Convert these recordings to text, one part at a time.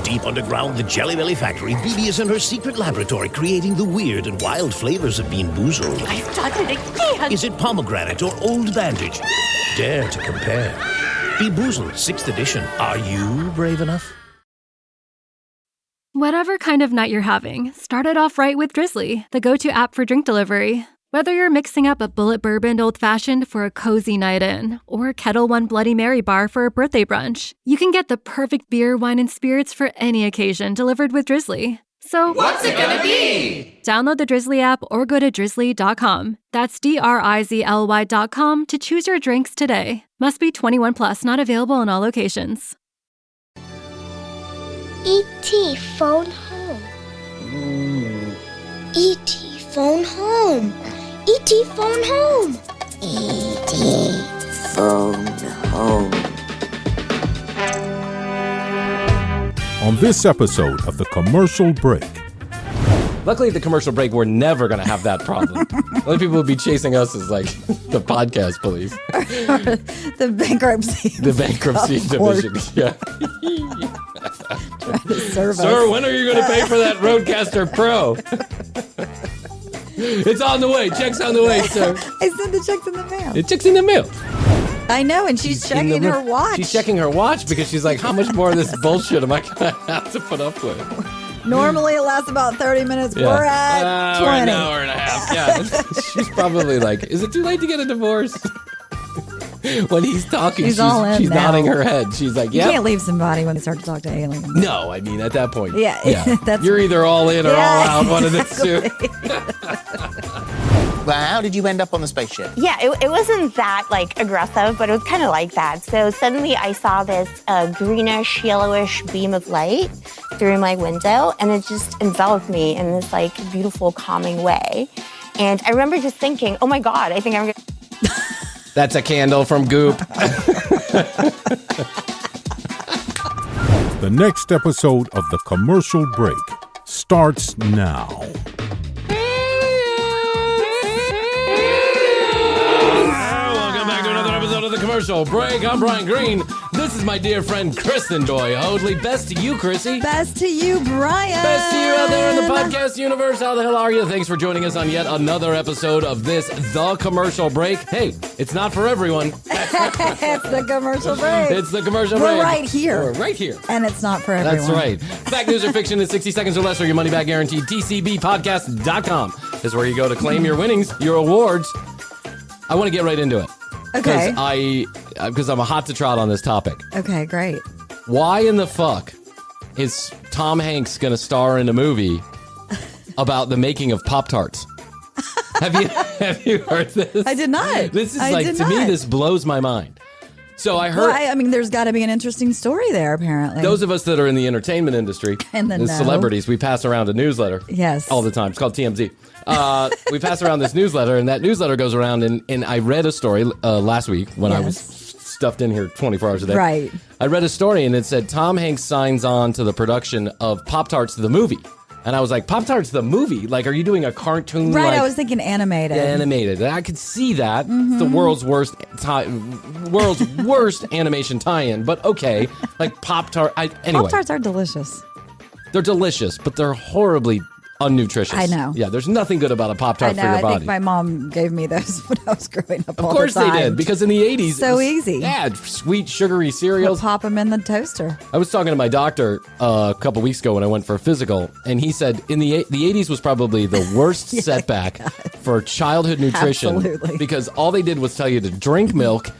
Deep underground, the Jelly Belly factory, BB is in her secret laboratory creating the weird and wild flavors of Bean Boozled. I've done it again! Is it pomegranate or old bandage? Dare to compare. Bean Boozled, 6th edition. Are you brave enough? Whatever kind of night you're having, start it off right with Drizzly, the go-to app for drink delivery. Whether you're mixing up a Bullet Bourbon Old Fashioned for a cozy night in, or a Kettle One Bloody Mary bar for a birthday brunch, you can get the perfect beer, wine, and spirits for any occasion delivered with Drizzly. So, what's it gonna be? Download the Drizzly app or go to drizzly.com. That's DRIZLY.com to choose your drinks today. Must be 21 plus, not available in all locations. E.T. phone home. E.T. phone home. E.T. phone home. E.T. phone home. On this episode of The Commercial Break. Luckily, at the commercial break, we're never going to have that problem. Other people would be chasing us as, like, the podcast police. The bankruptcy. The bankruptcy division. Yeah. Trying to serve Sir, us. when are you going to pay for that Rodecaster Pro? It's on the way. Check's on the way, sir. I sent the checks in the mail. The check's in the mail. I know, and she's checking her watch. She's checking her watch because she's like, how much more of this bullshit am I going to have to put up with? Normally it lasts about 30 minutes. Yeah. We're at 20. We're an hour and a half. Yeah. She's probably like, is it too late to get a divorce? When he's talking, she's nodding her head. She's like, yeah. You can't leave somebody when they start to talk to aliens. No, I mean, at that point. Yeah. You're either all in or all out, one of the two. Well, how did you end up on the spaceship? Yeah, it wasn't that, like, aggressive, but it was kind of like that. So suddenly I saw this greenish, yellowish beam of light through my window, and it just enveloped me in this, like, beautiful, calming way. And I remember just thinking, oh, my God, I think I'm going to... That's a candle from Goop. The next episode of The Commercial Break starts now. Welcome back to another episode of The Commercial Break. I'm Bryan Green. This is my dear friend Kristen Hoadley. Best to you, Krissy. Best to you, Bryan. Best to you out there in the podcast universe. How the hell are you? Thanks for joining us on yet another episode of this The Commercial Break. Hey, it's not for everyone. It's the commercial break. It's the commercial break. We're right here. We're right here. And it's not for everyone. That's right. Fact, news, or fiction in 60 seconds or less, or your money back guaranteed. TCBpodcast.com is where you go to claim your winnings, your awards. I want to get right into it. Okay. Because I'm a hot to trot on this topic. Okay, great. Why in the fuck is Tom Hanks going to star in a movie about the making of Pop-Tarts? Have you heard this? I did not. This is to me, this blows my mind. So I heard. Well, I mean, there's got to be an interesting story there, apparently. Those of us that are in the entertainment industry, and the celebrities, we pass around a newsletter. Yes. All the time. It's called TMZ. We pass around this newsletter, and that newsletter goes around, and I read a story last week when I was stuffed in here 24 hours a day. Right. I read a story, and it said Tom Hanks signs on to the production of Pop-Tarts the movie. And I was like, Pop-Tarts the movie? Like, are you doing a cartoon? Right, I was thinking animated. Yeah, animated. I could see that. Mm-hmm. It's the world's worst animation tie-in, but okay. Like Pop-Tart. Anyway. Pop-Tarts are delicious. They're delicious, but they're horribly unnutritious. I know. Yeah, there's nothing good about a Pop-Tart for your body. I think my mom gave me those when I was growing up. Of course they did, because in the 80s, so easy. Yeah, sweet, sugary cereals. We'll pop them in the toaster. I was talking to my doctor a couple weeks ago when I went for a physical, and he said the 80s was probably the worst setback for childhood nutrition. Absolutely. Because all they did was tell you to drink milk.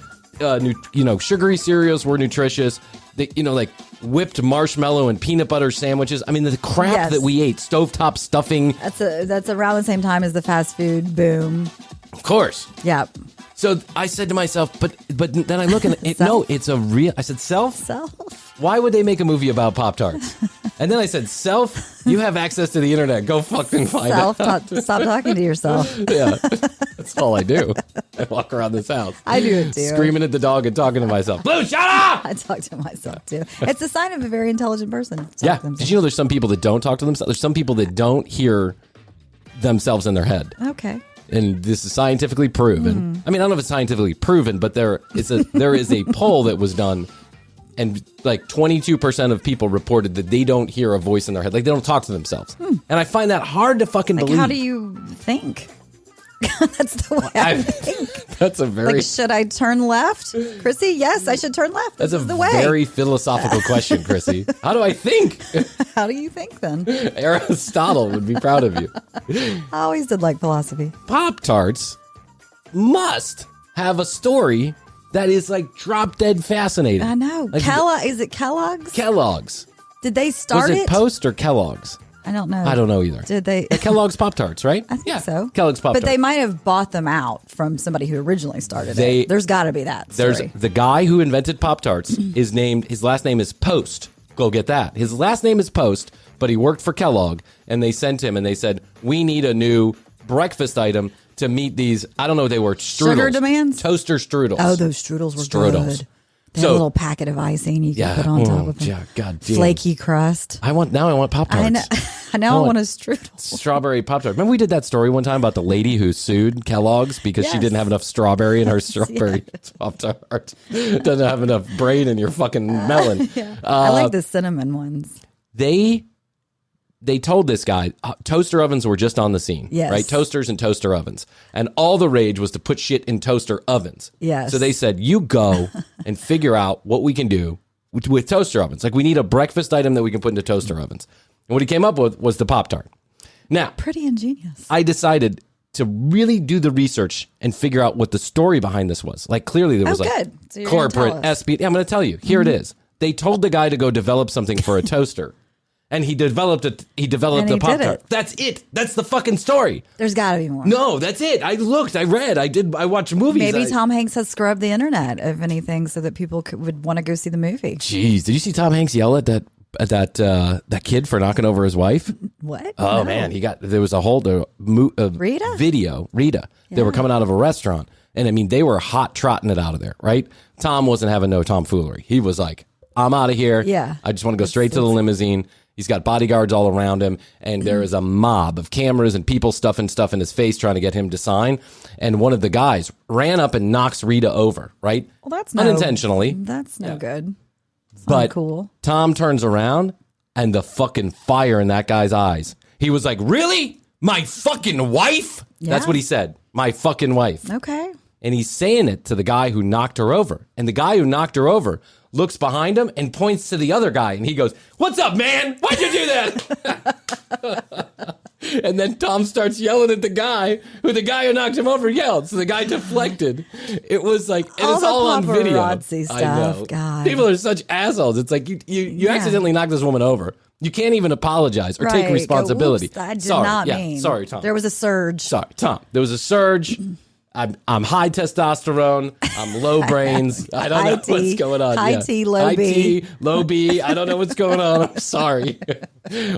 Sugary cereals were nutritious. Like whipped marshmallow and peanut butter sandwiches. I mean, the crap that we ate, stovetop stuffing. That's around the same time as the fast food boom. Of course. Yeah. So I said to myself, but then I look and it's a real. I said, self. Why would they make a movie about Pop-Tarts? And then I said, self, you have access to the internet. Go fucking find out. Stop talking to yourself. Yeah, that's all I do. I walk around this house. I do it too. Screaming at the dog and talking to myself. Blue, shut up! I talk to myself too. It's a sign of a very intelligent person. Yeah. Did you know there's some people that don't talk to themselves? There's some people that don't hear themselves in their head. Okay. And this is scientifically proven. I mean, I don't know if it's scientifically proven, but there is a poll that was done and like 22% of people reported that they don't hear a voice in their head. Like they don't talk to themselves. And I find that hard to fucking believe. How do you think? That's the way I think. That's a very... Like, should I turn left? Krissy, yes, I should turn left. This is the way. Very philosophical question, Krissy. How do I think? How do you think then? Aristotle would be proud of you. I always did like philosophy. Pop-Tarts must have a story that is like drop dead fascinating. I know. Like, Is it Kellogg's? Kellogg's. Did they start Was it Post or Kellogg's? I don't know. I don't know either. Did they? Kellogg's Pop-Tarts, right? I think so. Kellogg's Pop-Tarts. But they might have bought them out from somebody who originally started it. There's got to be that story. There's the guy who invented Pop-Tarts is named, his last name is Post. Go get that. His last name is Post, but he worked for Kellogg, and they sent him and they said, we need a new breakfast item to meet these, I don't know what they were, strudels. Sugar demands? Toaster strudels. Oh, those strudels were good. They had a little packet of icing you can put on top of them. Yeah, God damn. Flaky crust. I want Pop-Tarts. I want a strudel. Strawberry Pop-Tart. Remember we did that story one time about the lady who sued Kellogg's because she didn't have enough strawberry in her strawberry Pop-Tart. Doesn't have enough brain in your fucking melon. I like the cinnamon ones. They told this guy, toaster ovens were just on the scene, right? Toasters and toaster ovens. And all the rage was to put shit in toaster ovens. Yes. So they said, you go and figure out what we can do with toaster ovens. Like we need a breakfast item that we can put into toaster ovens. And what he came up with was the Pop-Tart. Now, pretty ingenious. I decided to really do the research and figure out what the story behind this was. Like clearly there was so corporate SP. Yeah, I'm going to tell you. Here it is. They told the guy to go develop something for a toaster. And he developed a Pop-Tart. That's it. That's the fucking story. There's got to be more. No, that's it. I looked, I read, I watched movies. Maybe Tom Hanks has scrubbed the internet, if anything, so that people would want to go see the movie. Jeez, did you see Tom Hanks yell at that kid for knocking over his wife? What? Oh, man, there was a whole Rita? Video. Rita. They were coming out of a restaurant. And I mean, they were hot trotting it out of there, right? Tom wasn't having no tomfoolery. He was like, I'm out of here. Yeah. I just want to go straight to the limousine. He's got bodyguards all around him, and there is a mob of cameras and people stuffing stuff in his face trying to get him to sign. And one of the guys ran up and knocks Rita over, right? Well, that's unintentionally. That's no good. It's but not cool. Tom turns around, and the fucking fire in that guy's eyes. He was like, really? My fucking wife? Yeah. That's what he said. My fucking wife. Okay. And he's saying it to the guy who knocked her over. And the guy who knocked her over looks behind him and points to the other guy. And he goes, what's up, man? Why'd you do that? And then Tom starts yelling at the guy who knocked him over yelled. So the guy deflected. It was like, and it's all on video. Stuff. I know. God. People are such assholes. It's like you accidentally knocked this woman over. You can't even apologize or take responsibility. Oops, I did not mean. Sorry, Tom. There was a surge. Sorry, Tom. There was a surge. I'm high testosterone. I'm low brains. I don't know what's going on. High T, low B. High T, low B. I don't know what's going on. I'm sorry.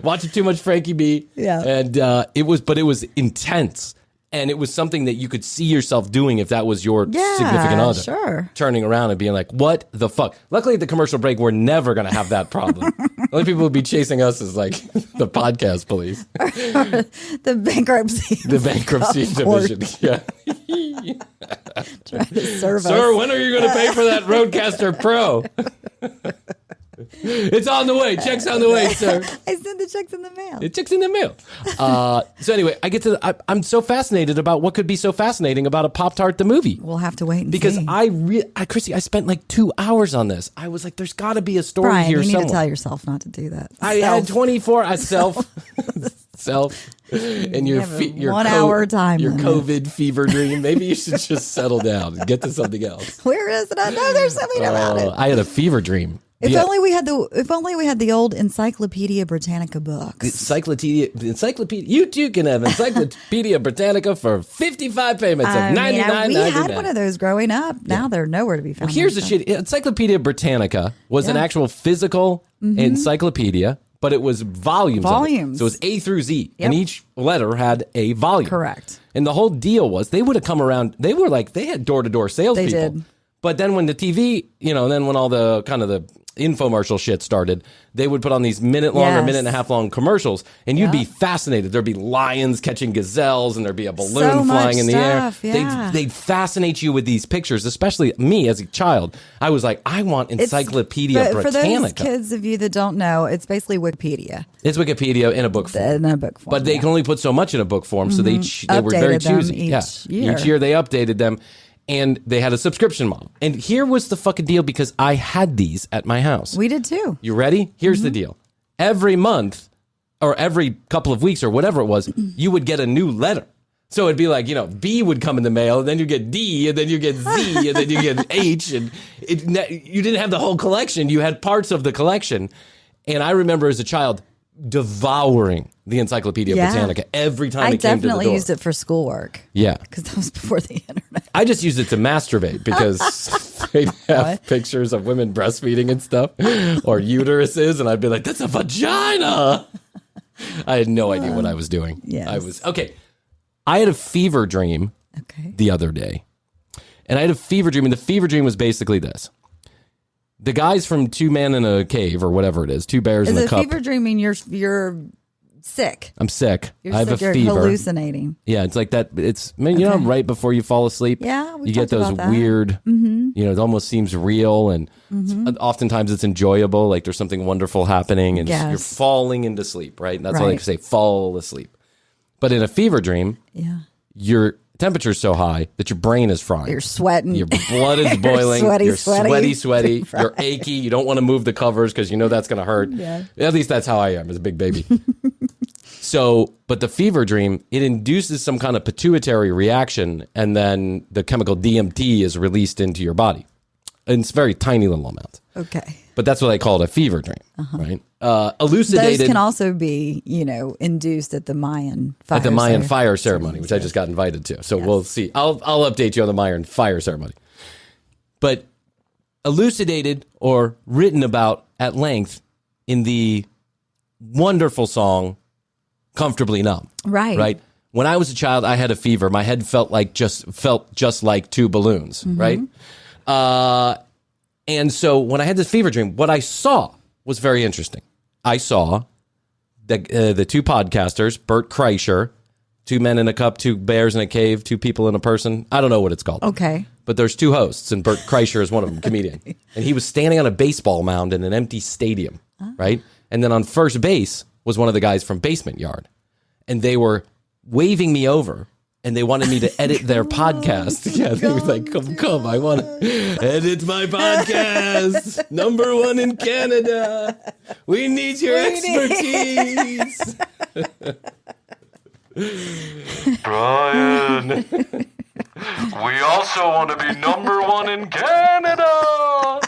Watching too much Frankie B. Yeah. And it was intense. And it was something that you could see yourself doing if that was your significant other. Sure. Turning around and being like, what the fuck? Luckily, at the commercial break, we're never going to have that problem. The only people who would be chasing us is like the podcast police. The bankruptcy. The bankruptcy division. Yeah. Trying to serve us. Sir, when are you going to pay for that Rodecaster Pro? It's on the way. Check's on the way, sir. I sent the checks in the mail. The check's in the mail. So anyway, I'm so fascinated about what could be so fascinating about a Pop-Tart the movie. We'll have to wait and because see. Krissy, I spent like 2 hours on this. I was like, there's got to be a story Bryan, here you need somewhere. to tell yourself not to do that. I had 24 self and your 1 hour time your limit. COVID fever dream. Maybe you should just settle down and get to something else. Where is it? I know there's something about it. I had a fever dream. If only we had the old Encyclopedia Britannica books. Encyclopedia. You too can have Encyclopedia Britannica for 55 payments of $99.99. We had one of those growing up. Now they're nowhere to be found. Well, here's the shit. Encyclopedia Britannica was an actual physical encyclopedia, but it was volumes. Volumes. So it was A through Z, and each letter had a volume. Correct. And the whole deal was they would have come around. They were like, they had door-to-door salespeople. They did. But then when the TV, then when all the kind of the infomercial shit started, they would put on these minute-long or minute-and-a-half-long commercials, and you'd be fascinated. There'd be lions catching gazelles, and there'd be a balloon flying in the air. Yeah. They'd fascinate you with these pictures, especially me as a child. I was like, I want Encyclopedia Britannica. For those kids of you that don't know, it's basically Wikipedia. It's Wikipedia in a book form. But they can only put so much in a book form, so they were very choosy. Each year. Each year they updated them. And they had a subscription model. And here was the fucking deal, because I had these at my house. We did too. You ready? Here's the deal. Every month or every couple of weeks or whatever it was, you would get a new letter. So it'd be like, B would come in the mail, and then you get D, and then you get Z, and then you get H. And you didn't have the whole collection. You had parts of the collection. And I remember as a child devouring the Encyclopedia Britannica every time it came to the door. I definitely used it for schoolwork. Yeah. Because that was before the internet. I just used it to masturbate, because they'd have pictures of women breastfeeding and stuff, or uteruses, and I'd be like, that's a vagina. I had no idea what I was doing. Yes. I had a fever dream the other day. And I had a fever dream, and the fever dream was basically this. The guys from Two Men in a Cave, or whatever it is, Two Bears in a Cup. Is a fever dream mean you're sick? I'm sick. I have sick, a fever. You're hallucinating. Yeah, it's like that. It's right before you fall asleep. Yeah, you get those weird. It almost seems real, and oftentimes it's enjoyable. Like there's something wonderful happening, and you're falling into sleep. Right, and that's all I can say. Fall asleep. But in a fever dream, your temperature's so high that your brain is frying. You're sweating. Your blood is boiling. You're sweaty. You're achy. You don't want to move the covers because you know that's going to hurt. Yeah. At least that's how I am as a big baby. But the fever dream, it induces some kind of pituitary reaction, and then the chemical DMT is released into your body. And it's a very tiny little amount. Okay. But that's what I call it, a fever dream, right? Elucidated. Those can also be, induced at the Mayan fire ceremony, which I just got invited to. So we'll see. I'll update you on the Mayan fire ceremony. But elucidated or written about at length in the wonderful song "Comfortably Numb." Right. When I was a child, I had a fever. My head felt just like two balloons. Right. And so when I had this fever dream, what I saw was very interesting. I saw the two podcasters, Bert Kreischer, Two Men in a Cup, Two Bears in a Cave, Two People in a Person. I don't know what it's called. Okay. But there's two hosts, and Bert Kreischer is one of them, comedian. And he was standing on a baseball mound in an empty stadium, right? And then on first base was one of the guys from Basement Yard. And they were waving me over. And they wanted me to edit their podcast. Yeah, they were like, come, I want to edit my podcast. #1 in Canada. We need your expertise. Bryan, we also want to be #1 in Canada.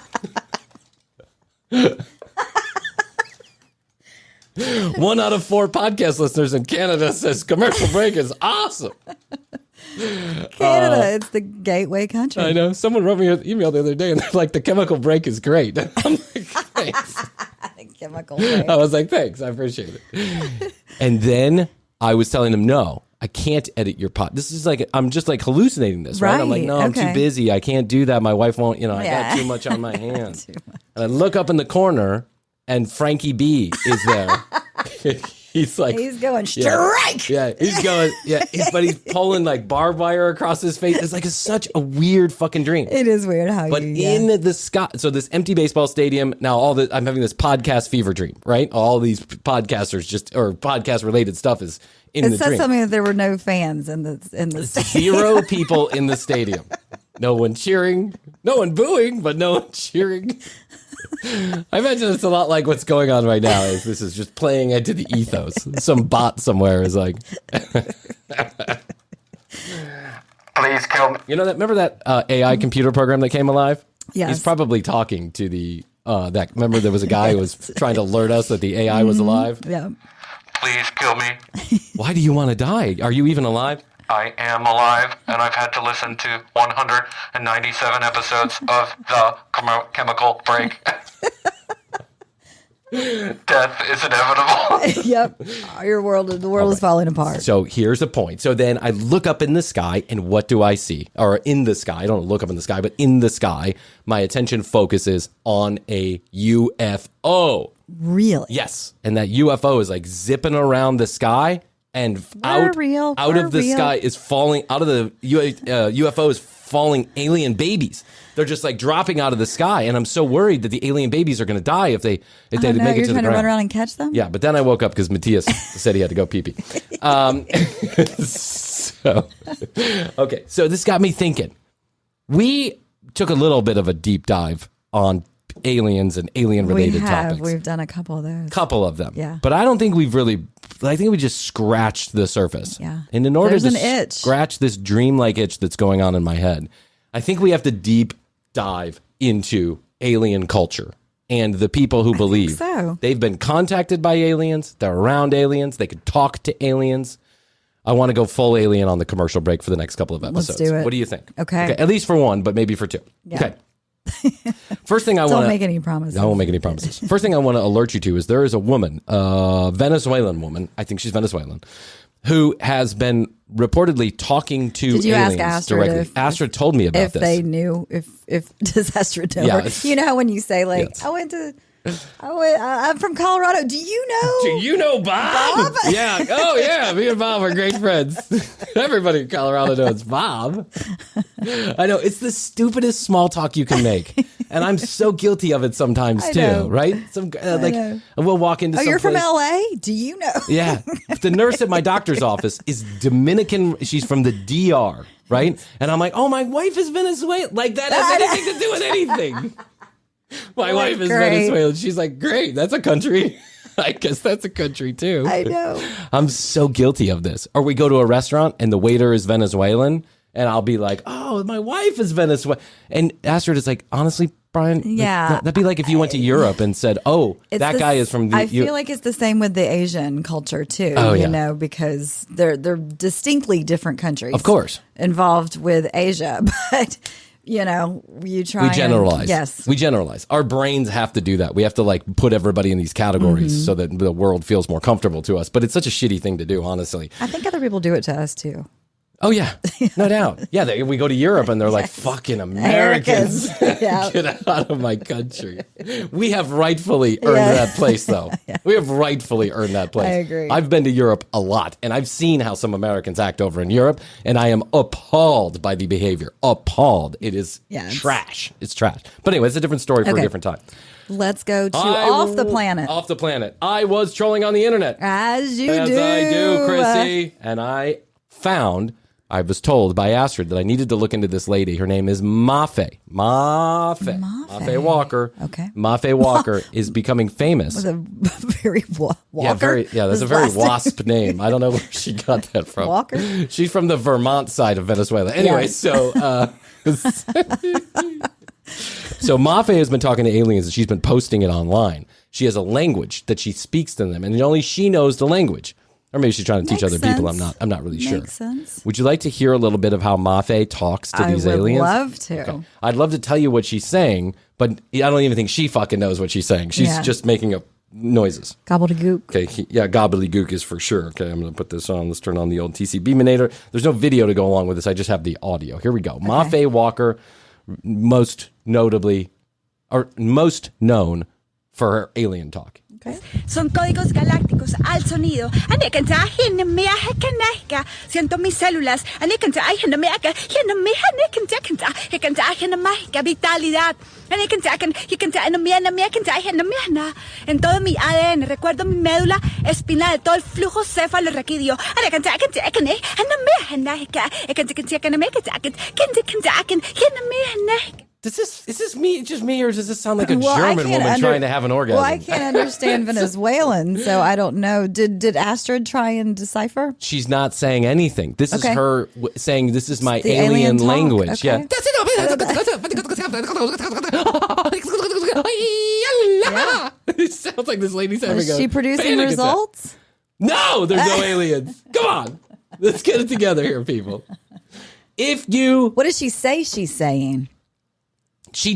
1 out of 4 podcast listeners in Canada says commercial break is awesome. Canada, it's the gateway country. I know. Someone wrote me an email the other day, and they're like, the chemical break is great. I'm like, thanks. Chemical break. I was like, thanks. I appreciate it. And then I was telling them, no, I can't edit your pod. This is like, I'm just like hallucinating this, right? I'm like, no, I'm too busy. I can't do that. My wife won't, I got too much on my hands. And I look up in the corner, and Frankie B is there. He's like, he's going strike. Yeah, he's going. Yeah, but he's pulling like barbed wire across his face. It's like such a weird fucking dream. It is weird how. But in the sky, so this empty baseball stadium. Now I'm having this podcast fever dream. Right, all these podcasters or podcast related stuff is in the dream. It says something that there were no fans in the stadium. 0 people in the stadium. No one cheering. No one booing, but no one cheering. I imagine it's a lot like what's going on right now. This is just playing into the ethos. Some bot somewhere is like, please kill me. Remember that AI computer program that came alive? Yes. He's probably talking to the remember there was a guy who was trying to alert us that the AI was alive? Yeah. Please kill me. Why do you want to die? Are you even alive? I am alive, and I've had to listen to 197 episodes of the chemical break. Death is inevitable. Yep. The world is falling apart. So here's the point. So then I look up in the sky, and what do I see? Or in the sky. I don't look up in the sky, but in the sky, my attention focuses on a UFO. Really? Yes. And that UFO is like zipping around the sky, and out of the sky is falling, out of the UFO is falling alien babies. They're just like dropping out of the sky, and I'm so worried that the alien babies are going to die if they make it to the ground. You're trying to run around and catch them? Yeah, but then I woke up because Matthias said he had to go pee-pee. So this got me thinking. We took a little bit of a deep dive on aliens and alien-related topics. We've done a couple of those. Couple of them. Yeah. But I don't think we've really, I think we just scratched the surface. Yeah. And in order There's to an itch. scratch this dreamlike itch that's going on in my head, I think we have to deep dive into alien culture and the people who believe they've been contacted by aliens, they're around aliens, they could talk to aliens. I want to go full alien on the commercial break for the next couple of episodes. Let's do it. What do you think? Okay. At least for one, but maybe for two. Yeah. Okay. First thing I want to... Don't make any promises. I won't make any promises. First thing I want to alert you to is there is a woman, a Venezuelan woman, I think she's Venezuelan, who has been reportedly talking to aliens ask Astrid directly. Astrid told me about if this. they knew, if does Astrid know? Yeah. Her? You know how when you say like, Yes. I'm from Colorado. Do you know? Do you know Bob? Yeah. Oh, yeah. Me and Bob are great friends. Everybody in Colorado knows Bob. I know. It's the stupidest small talk you can make. And I'm so guilty of it sometimes, too. Right? We'll walk into you're from someplace- LA? Do you know? Yeah. The nurse at my doctor's office is Dominican. She's from the DR, right? And I'm like, oh, my wife is Venezuelan. Like, that has anything to do with anything. My wife is Venezuelan. She's like, great. That's a country. I guess that's a country, too. I know. I'm so guilty of this. Or we go to a restaurant and the waiter is Venezuelan. And I'll be like, oh, my wife is Venezuelan. And Astrid is like, honestly, Bryan, that'd be like if you went to Europe and said, oh, that guy is from the... I feel like it's the same with the Asian culture, too, you know, because they're distinctly different countries. Of course. Involved with Asia. But, you know, you try We generalize. Yes. We generalize. Our brains have to do that. We have to, like, put everybody in these categories so that the world feels more comfortable to us. But it's such a shitty thing to do, honestly. I think other people do it to us, too. Oh, yeah. No doubt. Yeah, we go to Europe and they're like, fucking Americans. Get out of my country. We have rightfully earned that place, though. We have rightfully earned that place. I agree. I've been to Europe a lot, and I've seen how some Americans act over in Europe, and I am appalled by the behavior. Appalled. It is trash. It's trash. But anyway, it's a different story for a different time. Let's go to Off the Planet. Off the Planet. I was trolling on the internet. As you do. As I do, Krissy. And I was told by Astrid that I needed to look into this lady. Her name is Mafe Walker. Okay. Mafe Walker is becoming famous. Was a very Walker. That's a very wasp name. I don't know where she got that from. Walker. She's from the Vermont side of Venezuela. Anyway, so Mafe has been talking to aliens and she's been posting it online. She has a language that she speaks to them, and only she knows the language. Or maybe she's trying to teach other people. I'm not really sure. Makes sense. Would you like to hear a little bit of how Mafe talks to these aliens? I would love to. Okay. I'd love to tell you what she's saying, but I don't even think she fucking knows what she's saying. She's just making up noises. Gobbledygook. Okay, gobbledygook is for sure. Okay, I'm going to put this on. Let's turn on the old TCB-minator. There's no video to go along with this. I just have the audio. Here we go. Okay. Mafe Walker, most known for her alien talk. Okay. Son códigos galácticos al sonido. Siento mis células. Vitalidad. En todo mi ADN recuerdo mi médula espinal, todo el flujo cefalorraquídeo. Is this me? Just me, or does this sound like a German woman trying to have an orgasm? Well, I can't understand Venezuelan, so I don't know. Did Astrid try and decipher? She's not saying anything. This is her saying, "This is my the alien language." Okay. Yeah. It sounds like this lady's having Is she producing results? No, there's no aliens. Come on, let's get it together here, people. What does she say she's saying? She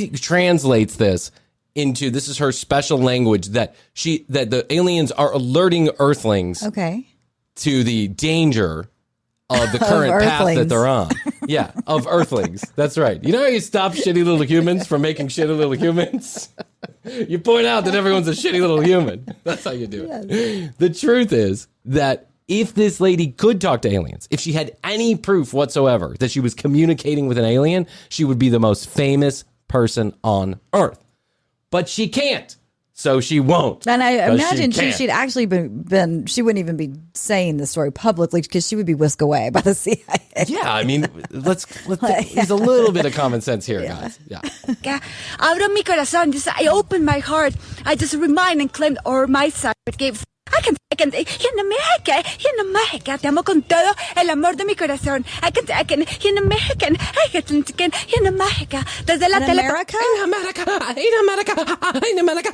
translates this into, this is her special language that the aliens are alerting Earthlings to the danger of the current path that they're on. Yeah, of Earthlings. That's right. You know how you stop shitty little humans from making shitty little humans? You point out that everyone's a shitty little human. That's how you do it. Yes. The truth is that if this lady could talk to aliens, if she had any proof whatsoever that she was communicating with an alien, she would be the most famous person on Earth. But she can't. So she won't. And I imagine she'd actually been, she wouldn't even be saying the story publicly because she would be whisked away by the CIA. Yeah, I mean, let's there's a little bit of common sense here, guys. Yeah. Abro mi corazón. Just, I open my heart. I just remind and claim all my sacred gifts. I can, here in America, te amo con todo el amor de mi corazón. I can, here in America, here in America, desde la tele. In America.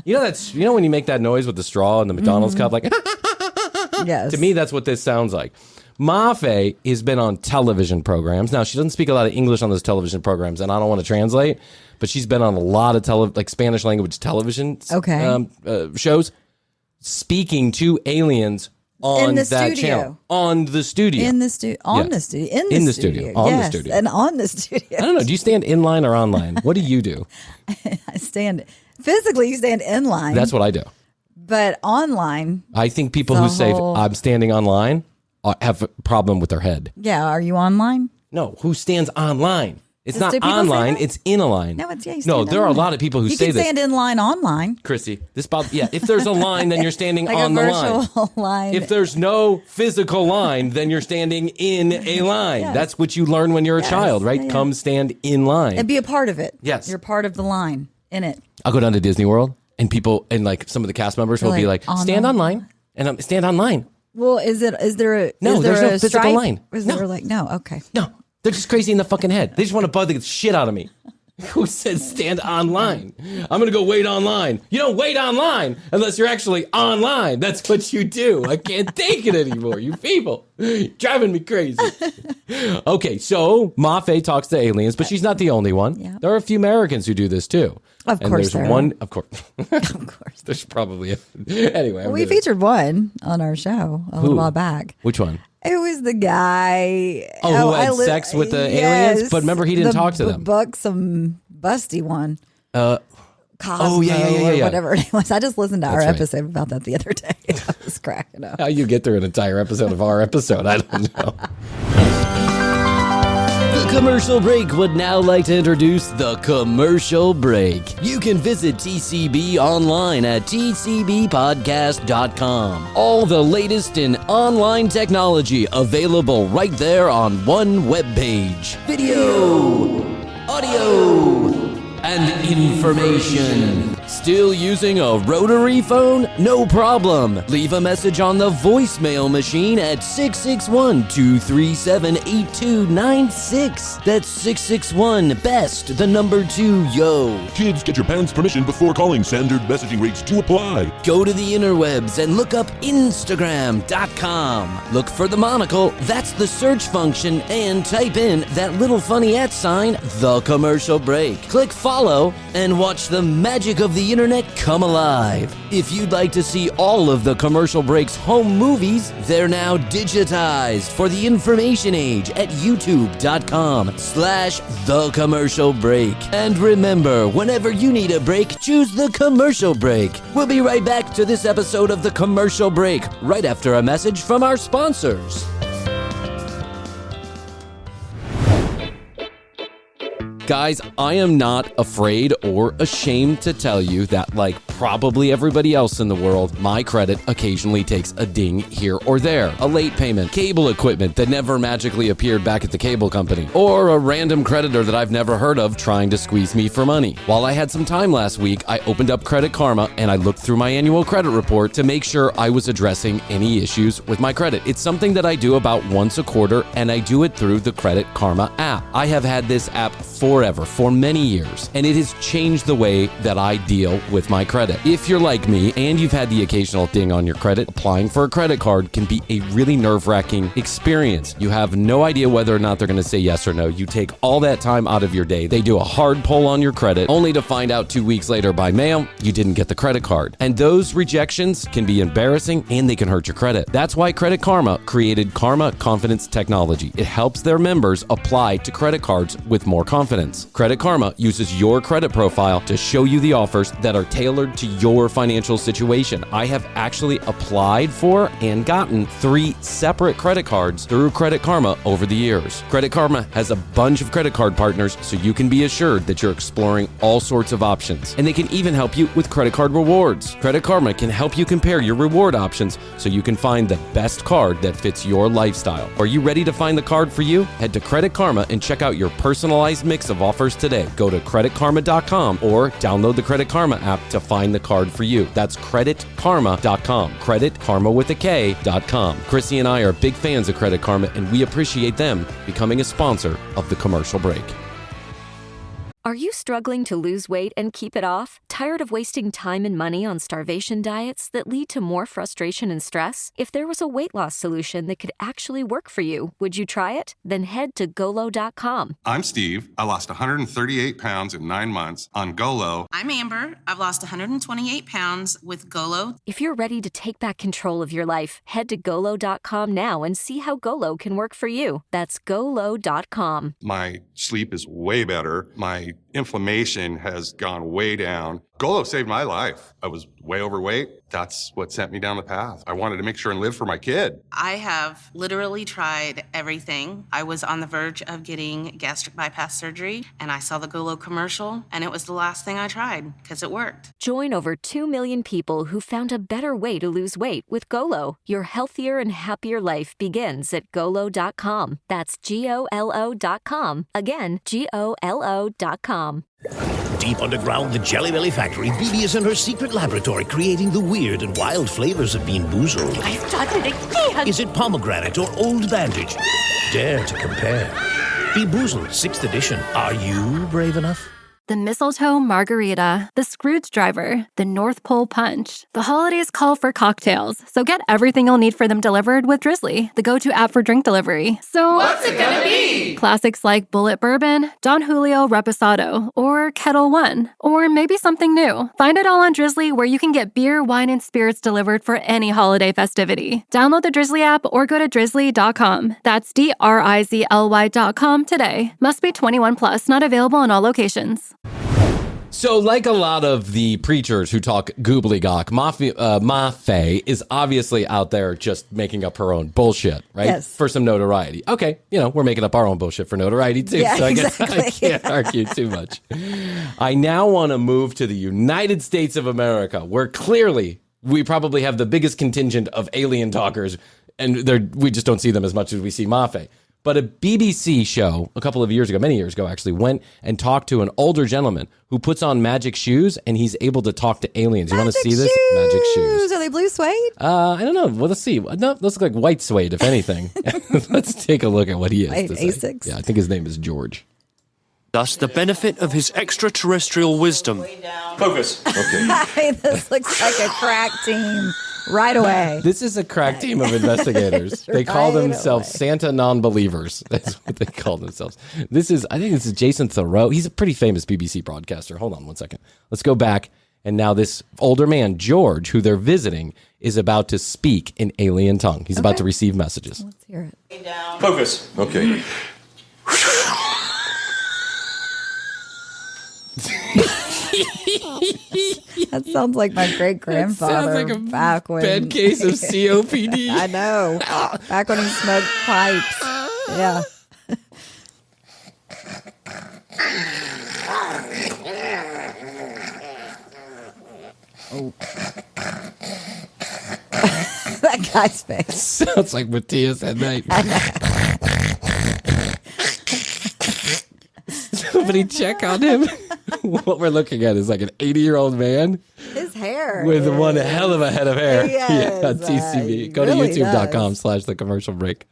You know when you make that noise with the straw in the McDonald's cup, like, yes. To me, that's what this sounds like. Mafe has been on television programs. Now, she doesn't speak a lot of English on those television programs, and I don't want to translate, but she's been on a lot of Spanish language television shows, speaking to aliens on that studio. Channel. On the studio. In the studio. On the studio. In the studio. On the studio. And on the studio. I don't know. Do you stand in line or on line? What do you do? I stand physically. You stand in line. That's what I do. But online. I think people who say I'm standing online have a problem with their head. Yeah. Are you online? No. Who stands online? It's not online. It's in a line. No, it's there are a lot of people who say this. You can stand in line online. Krissy, if there's a line, then you're standing on the line. If there's no physical line, then you're standing in a line. Yes. That's what you learn when you're a child, right? Yeah. Come stand in line. And be a part of it. Yes. You're part of the line in it. I'll go down to Disney World and people, and some of the cast members will be like, stand online. And I'm stand online. Well, there's no physical line. Okay. No. They're just crazy in the fucking head. They just want to bug the shit out of me. Who said stand online? I'm going to go wait online. You don't wait online unless you're actually online. That's what you do. I can't take it anymore, you people. Driving me crazy. Okay, so Mafe talks to aliens, but she's not the only one. Yeah. There are a few Americans who do this too. Of course there are. Of course. Of course. There's probably anyway. We featured one on our show a little while back. Which one? It was the guy who had sex with the aliens, but remember he didn't talk to them. Some busty one. Cosmo yeah. Whatever it was. I just listened to our episode about that the other day. I was cracking up. How you get through an entire episode of our episode, I don't know. The Commercial Break would now like to introduce The Commercial Break. You can visit TCB online at tcbpodcast.com. All the latest in online technology available right there on one webpage. Video, audio, and information. Still using a rotary phone? No problem. Leave a message on the voicemail machine at 661-237-8296. That's 661-BEST, the number 2, yo. Kids, get your parents' permission before calling. Standard messaging rates to apply. Go to the interwebs and look up Instagram.com. Look for the monocle, that's the search function, and type in that little funny @ sign, The Commercial Break. Click follow and watch the magic of the internet come alive. If you'd like to see all of the Commercial Break's home movies, they're now digitized for the information age at youtube.com/The Commercial Break. And remember, whenever you need a break, choose The Commercial Break. We'll be right back to this episode of The Commercial Break right after a message from our sponsors. Guys, I am not afraid or ashamed to tell you that, like probably everybody else in the world, my credit occasionally takes a ding here or there. A late payment, cable equipment that never magically appeared back at the cable company, or a random creditor that I've never heard of trying to squeeze me for money. While I had some time last week, I opened up Credit Karma and I looked through my annual credit report to make sure I was addressing any issues with my credit. It's something that I do about once a quarter, and I do it through the Credit Karma app. I have had this app for forever, for many years, and it has changed the way that I deal with my credit. If you're like me and you've had the occasional ding on your credit, applying for a credit card can be a really nerve-wracking experience. You have no idea whether or not they're going to say yes or no. You take all that time out of your day. They do a hard pull on your credit, only to find out 2 weeks later by mail, you didn't get the credit card. And those rejections can be embarrassing and they can hurt your credit. That's why Credit Karma created Karma Confidence Technology. It helps their members apply to credit cards with more confidence. Credit Karma uses your credit profile to show you the offers that are tailored to your financial situation. I have actually applied for and gotten 3 separate credit cards through Credit Karma over the years. Credit Karma has a bunch of credit card partners, so you can be assured that you're exploring all sorts of options. And they can even help you with credit card rewards. Credit Karma can help you compare your reward options so you can find the best card that fits your lifestyle. Are you ready to find the card for you? Head to Credit Karma and check out your personalized mix of offers today. Go to creditkarma.com or download the Credit Karma app to find the card for you. That's creditkarma.com. Credit Karma with a K.com. Krissy and I are big fans of Credit Karma, and we appreciate them becoming a sponsor of the commercial break. Are you struggling to lose weight and keep it off? Tired of wasting time and money on starvation diets that lead to more frustration and stress? If there was a weight loss solution that could actually work for you, would you try it? Then head to Golo.com. I'm Steve. I lost 138 pounds in 9 months on Golo. I'm Amber. I've lost 128 pounds with Golo. If you're ready to take back control of your life, head to Golo.com now and see how Golo can work for you. That's Golo.com. My sleep is way better. My inflammation has gone way down. Golo saved my life. I was way overweight. That's what sent me down the path. I wanted to make sure and live for my kid. I have literally tried everything. I was on the verge of getting gastric bypass surgery, and I saw the Golo commercial, and it was the last thing I tried because it worked. Join over 2 million people who found a better way to lose weight with Golo. Your healthier and happier life begins at Golo.com. That's Golo.com. Again, Golo.com. Deep underground the Jelly Belly factory, Bibi is in her secret laboratory creating the weird and wild flavors of Bean Boozled. I've done it again. Is it pomegranate or old bandage? Dare to compare. Bean Boozled 6th edition. Are you brave enough? The Mistletoe Margarita, the Scrooge Driver, the North Pole Punch. The holidays call for cocktails, so get everything you'll need for them delivered with Drizzly, the go-to app for drink delivery. So What's it gonna be? Classics like Bullet Bourbon, Don Julio Reposado, or Kettle One, or maybe something new. Find it all on Drizzly, where you can get beer, wine, and spirits delivered for any holiday festivity. Download the Drizzly app or go to drizzly.com. That's DRIZLY.com today. Must be 21 plus, not available in all locations. So, like a lot of the preachers who talk gobbledygook, Mafe is obviously out there just making up her own bullshit, right? Yes. For some notoriety. Okay, we're making up our own bullshit for notoriety too, Yeah, so I guess exactly. I can't argue too much. I now want to move to the United States of America, where clearly we probably have the biggest contingent of alien talkers, and we just don't see them as much as we see Mafe. But a BBC show a couple of years ago, many years ago actually, went and talked to an older gentleman who puts on magic shoes and he's able to talk to aliens. You want to see this? Magic shoes. Are they blue suede? I don't know. Well, let's see. No, those look like white suede, if anything. Let's take a look at what he is. To say. Asics? Yeah, I think his name is George. Thus, the benefit of his extraterrestrial wisdom. Focus. Okay. This looks like a crack team. Right away. This is a crack team of investigators. They call Right themselves away. Santa non-believers. That's what they call themselves. I think this is Jason Thoreau. He's a pretty famous BBC broadcaster. Hold on one second. Let's go back. And now this older man, George, who they're visiting, is about to speak in alien tongue. He's about to receive messages. Let's hear it. Focus. Okay. That sounds like my great grandfather. Sounds like a back when bad case of COPD. I know. Back when he smoked pipes. Yeah. Oh. That guy's face. Sounds like Matthias at night. Somebody check on him. What we're looking at is like an 80-year-old man. His hair. With one hell of a head of hair. Yes, yeah, TCB. Go really to youtube.com/the commercial break.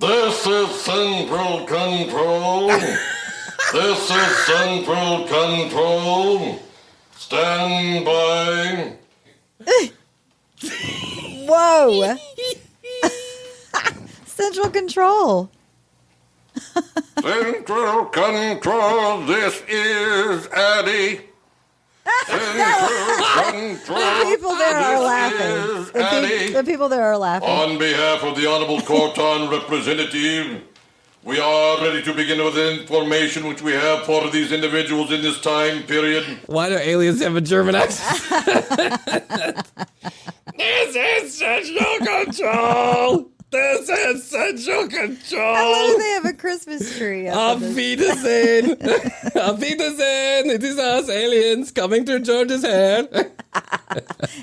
This is Central Control. This is Central Control. Stand by. Whoa. Central Control. Central Control, this is Eddie. The people there are laughing. The people there are laughing. On behalf of the Honorable Corton Representative, we are ready to begin with the information which we have for these individuals in this time period. Why do aliens have a German accent? This is Central Control. This is Central Control. I love they have a Christmas tree. Auf Wiedersehen. Auf Wiedersehen. It is us aliens coming to George's hair.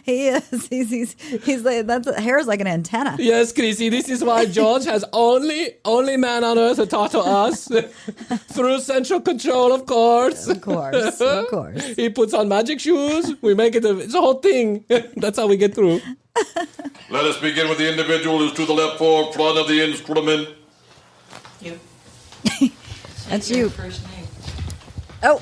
He is. He's like, that's hair is like an antenna. Yes, Krissy, this is why George has only man on earth to talk to us through Central Control, of course. Of course. He puts on magic shoes. We make it it's a whole thing. That's how we get through. Let us begin with the individual who's to the left forefront of the instrument. You. That's you. First name. Oh,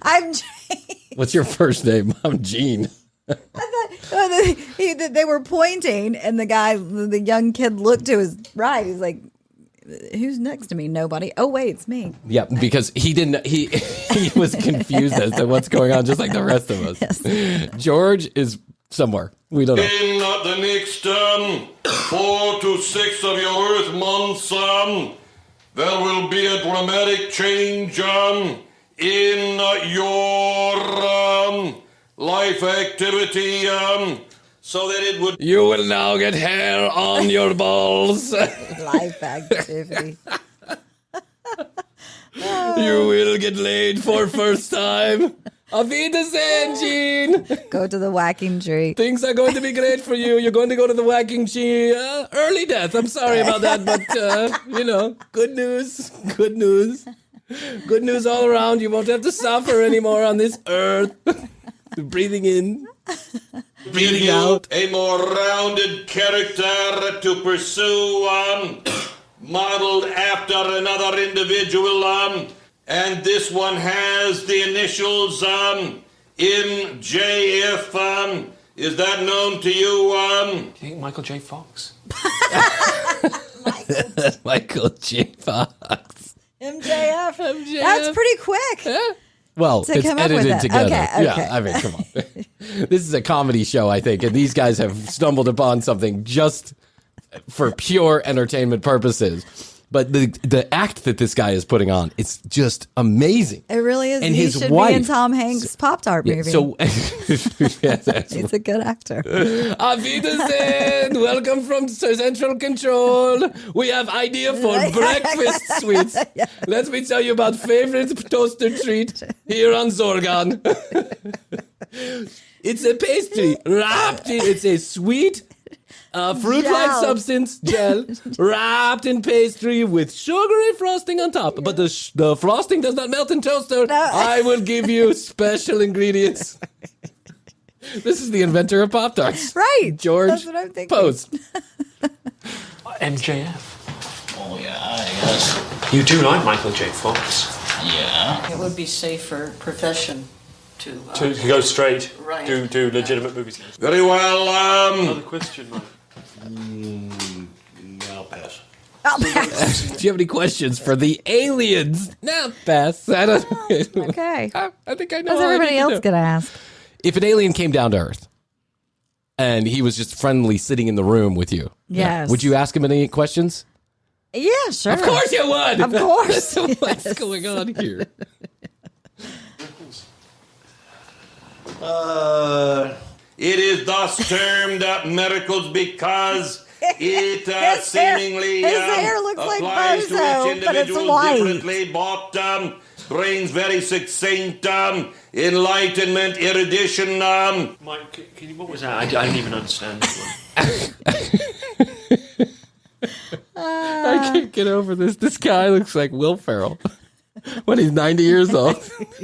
I'm Jane. What's your first name? I'm Gene. They were pointing, and the young kid looked to his right. He's like, "Who's next to me? Nobody. Oh wait, it's me." Yeah, because he didn't. He was confused as to what's going on, just like the rest of us. Yes. George is somewhere. We don't know. In the next 4 to 6 of your Earth months, there will be a dramatic change in your life activity, so that it would. You will now get hair on your balls. Life activity. You will get laid for first time. Auf Wiedersehen, Gene. Go to the whacking tree. Things are going to be great for you. You're going to go to the whacking tree. Early death. I'm sorry about that, but, good news. Good news. Good news all around. You won't have to suffer anymore on this earth. Breathing in. Breathing out. A more rounded character to pursue, modeled after another individual, and this one has the initials MJF. Is that known to you? You think Michael J. Fox? Michael J. Fox. MJF. That's pretty quick. Yeah. Well, To it's come up with edited that. together. Okay. Yeah, I mean, come on. This is a comedy show, I think, and these guys have stumbled upon something just for pure entertainment purposes. But the act that this guy is putting on, it's just amazing. It really is. And he his should wife, be in Tom Hanks' Pop-Tart movie. He's a good actor. Auf Wiedersehen. Welcome from Central Control. We have idea for breakfast sweets. Yeah. Let me tell you about favorite toaster treat here on Zorgan. It's a pastry wrapped in, it's a sweet fruit-like Gel. substance gel wrapped in pastry with sugary frosting on top. But the frosting does not melt in toaster. No. I will give you special ingredients. This is the inventor of Pop-Tarts. Right. George That's what I'm thinking. Post. MJF. Oh, yeah, I guess. You do like Michael J. Fox. Yeah. It would be safe for profession to go straight, Right. do legitimate movies. Very well, Another question, Mike. I'll pass. Do you have any questions for the aliens? No, pass. I don't. Okay. I think I know. What's all I everybody need to else know. going to ask? If an alien came down to Earth and he was just friendly sitting in the room with you, Yes. would you ask him any questions? Yeah, sure. Of course you would. Of course. What's going on here? It is thus termed miracles because it seemingly his hair looks like applies to Bozo, each but it's individual white. differently, but brings very succinct enlightenment, erudition. Mike, can you, what was that? I didn't even understand this one. I can't get over this. This guy looks like Will Ferrell. when he's 90 years old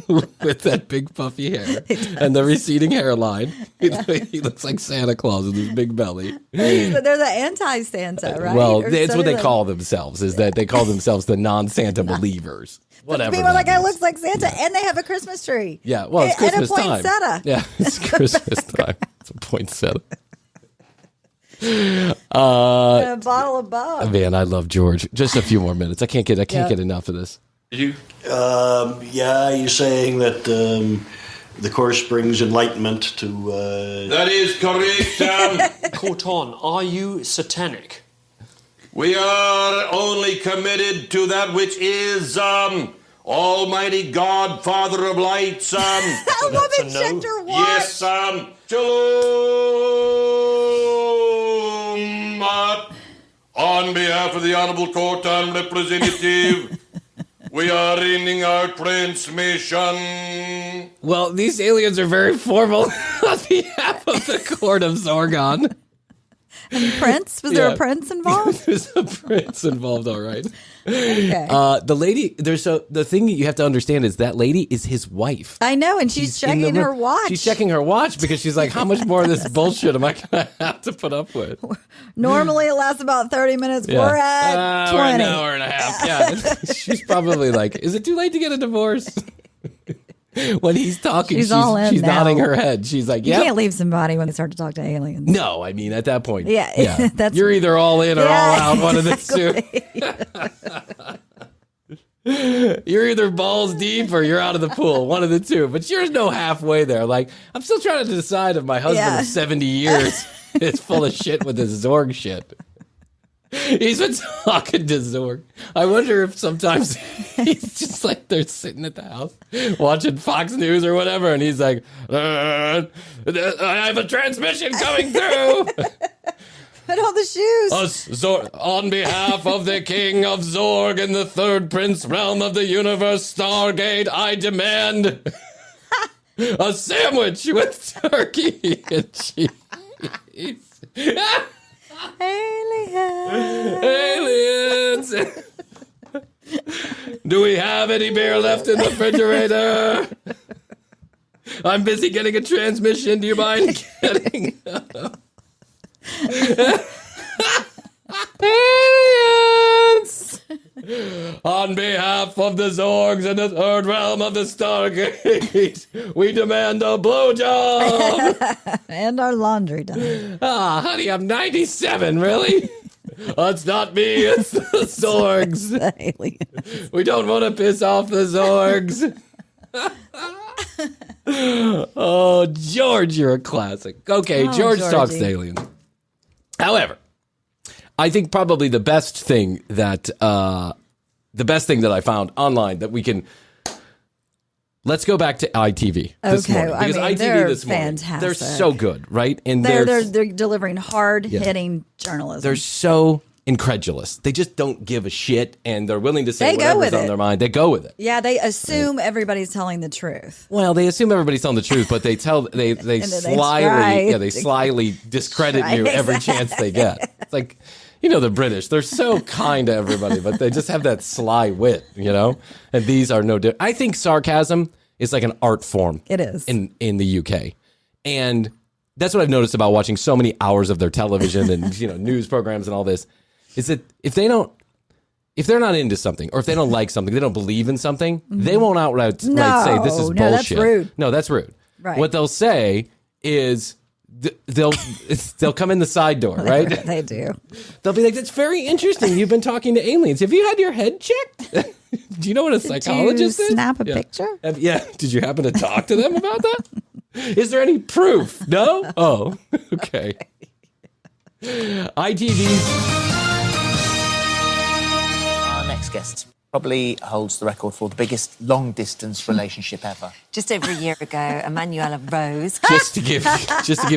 with that big puffy hair and the receding hairline. He looks like Santa Claus with his big belly. They're the anti-Santa, right? Well, Or it's so what they do call themselves, is that they call themselves the non-Santa believers. Whatever. People are like, it looks like Santa, and they have a Christmas tree. Yeah, well, it's Christmas and a time. poinsettia. Yeah, it's Christmas time. It's a poinsettia. And a bottle of Bob. Man, I love George. Just a few more minutes. I can't get enough of this. Did you? Yeah, you're saying that the course brings enlightenment to... That is correct. Corton, are you satanic? We are only committed to that which is Almighty God, Father of lights. That woman checked her watch. Yes, Shalom. On behalf of the Honorable Court and Representative, we are ending our transmission. Well, these aliens are very formal on behalf of the Court of Zorgon. And Prince? Was there a prince involved? There's a prince involved, all right. Okay. The lady, the thing that you have to understand is that lady is his wife. I know, and she's checking her watch. She's checking her watch because she's like, how much more of this bullshit am I going to have to put up with? Normally it lasts about 30 minutes. Yeah. We're at 20. We're an hour and a half. Yeah. She's probably like, is it too late to get a divorce? When he's talking, she's nodding her head. She's like, yeah. You can't leave somebody when they start to talk to aliens. No, I mean, at that point, yeah. You're either all in or all out, one of the two. You're either balls deep or you're out of the pool, one of the two. But there's no halfway there. Like, I'm still trying to decide if my husband of 70 years is full of shit with his Zorg shit. He's been talking to Zorg. I wonder if sometimes he's just like they're sitting at the house watching Fox News or whatever, and he's like, I have a transmission coming through. Put on the shoes. On behalf of the King of Zorg and the third Prince Realm of the Universe, Stargate, I demand a sandwich with turkey and cheese. Aliens! Do we have any beer left in the refrigerator? I'm busy getting a transmission. Do you mind getting aliens? On behalf of the Zorgs and the third realm of the Stargate, we demand a blowjob! And our laundry done. Honey, I'm 97, really? It's not me, it's the Zorgs. The aliens. We don't want to piss off the Zorgs. Oh, George, you're a classic. Okay, George talks to aliens. However, I think probably the best thing that I found online that we can. Let's go back to ITV this morning, because ITV this morning, fantastic. They're so good, right? And they're delivering hard-hitting journalism. They're so incredulous. They just don't give a shit, and they're willing to say whatever's on their mind. They go with it. Yeah, they assume everybody's telling the truth. Well, they assume everybody's telling the truth, but they slyly discredit you every chance they get. It's like, the British, they're so kind to everybody, but they just have that sly wit, And these are no different. I think sarcasm is like an art form. It is. In the UK. And that's what I've noticed about watching so many hours of their television and, news programs and all this, is that if they're not into something, or if they don't like something, they don't believe in something, they won't outright say, this is bullshit. That's rude. No, that's rude. Right. What they'll say is, they'll come in the side door, right? They do. They'll be like, "That's very interesting. You've been talking to aliens. Have you had your head checked? Do you know what a psychologist is? Snap a picture? Yeah. Did you happen to talk to them about that? Is there any proof? No? Oh, okay. ITV's. Our next guest probably holds the record for the biggest long-distance relationship ever. Just over a year ago, Emanuela Rose. Just to give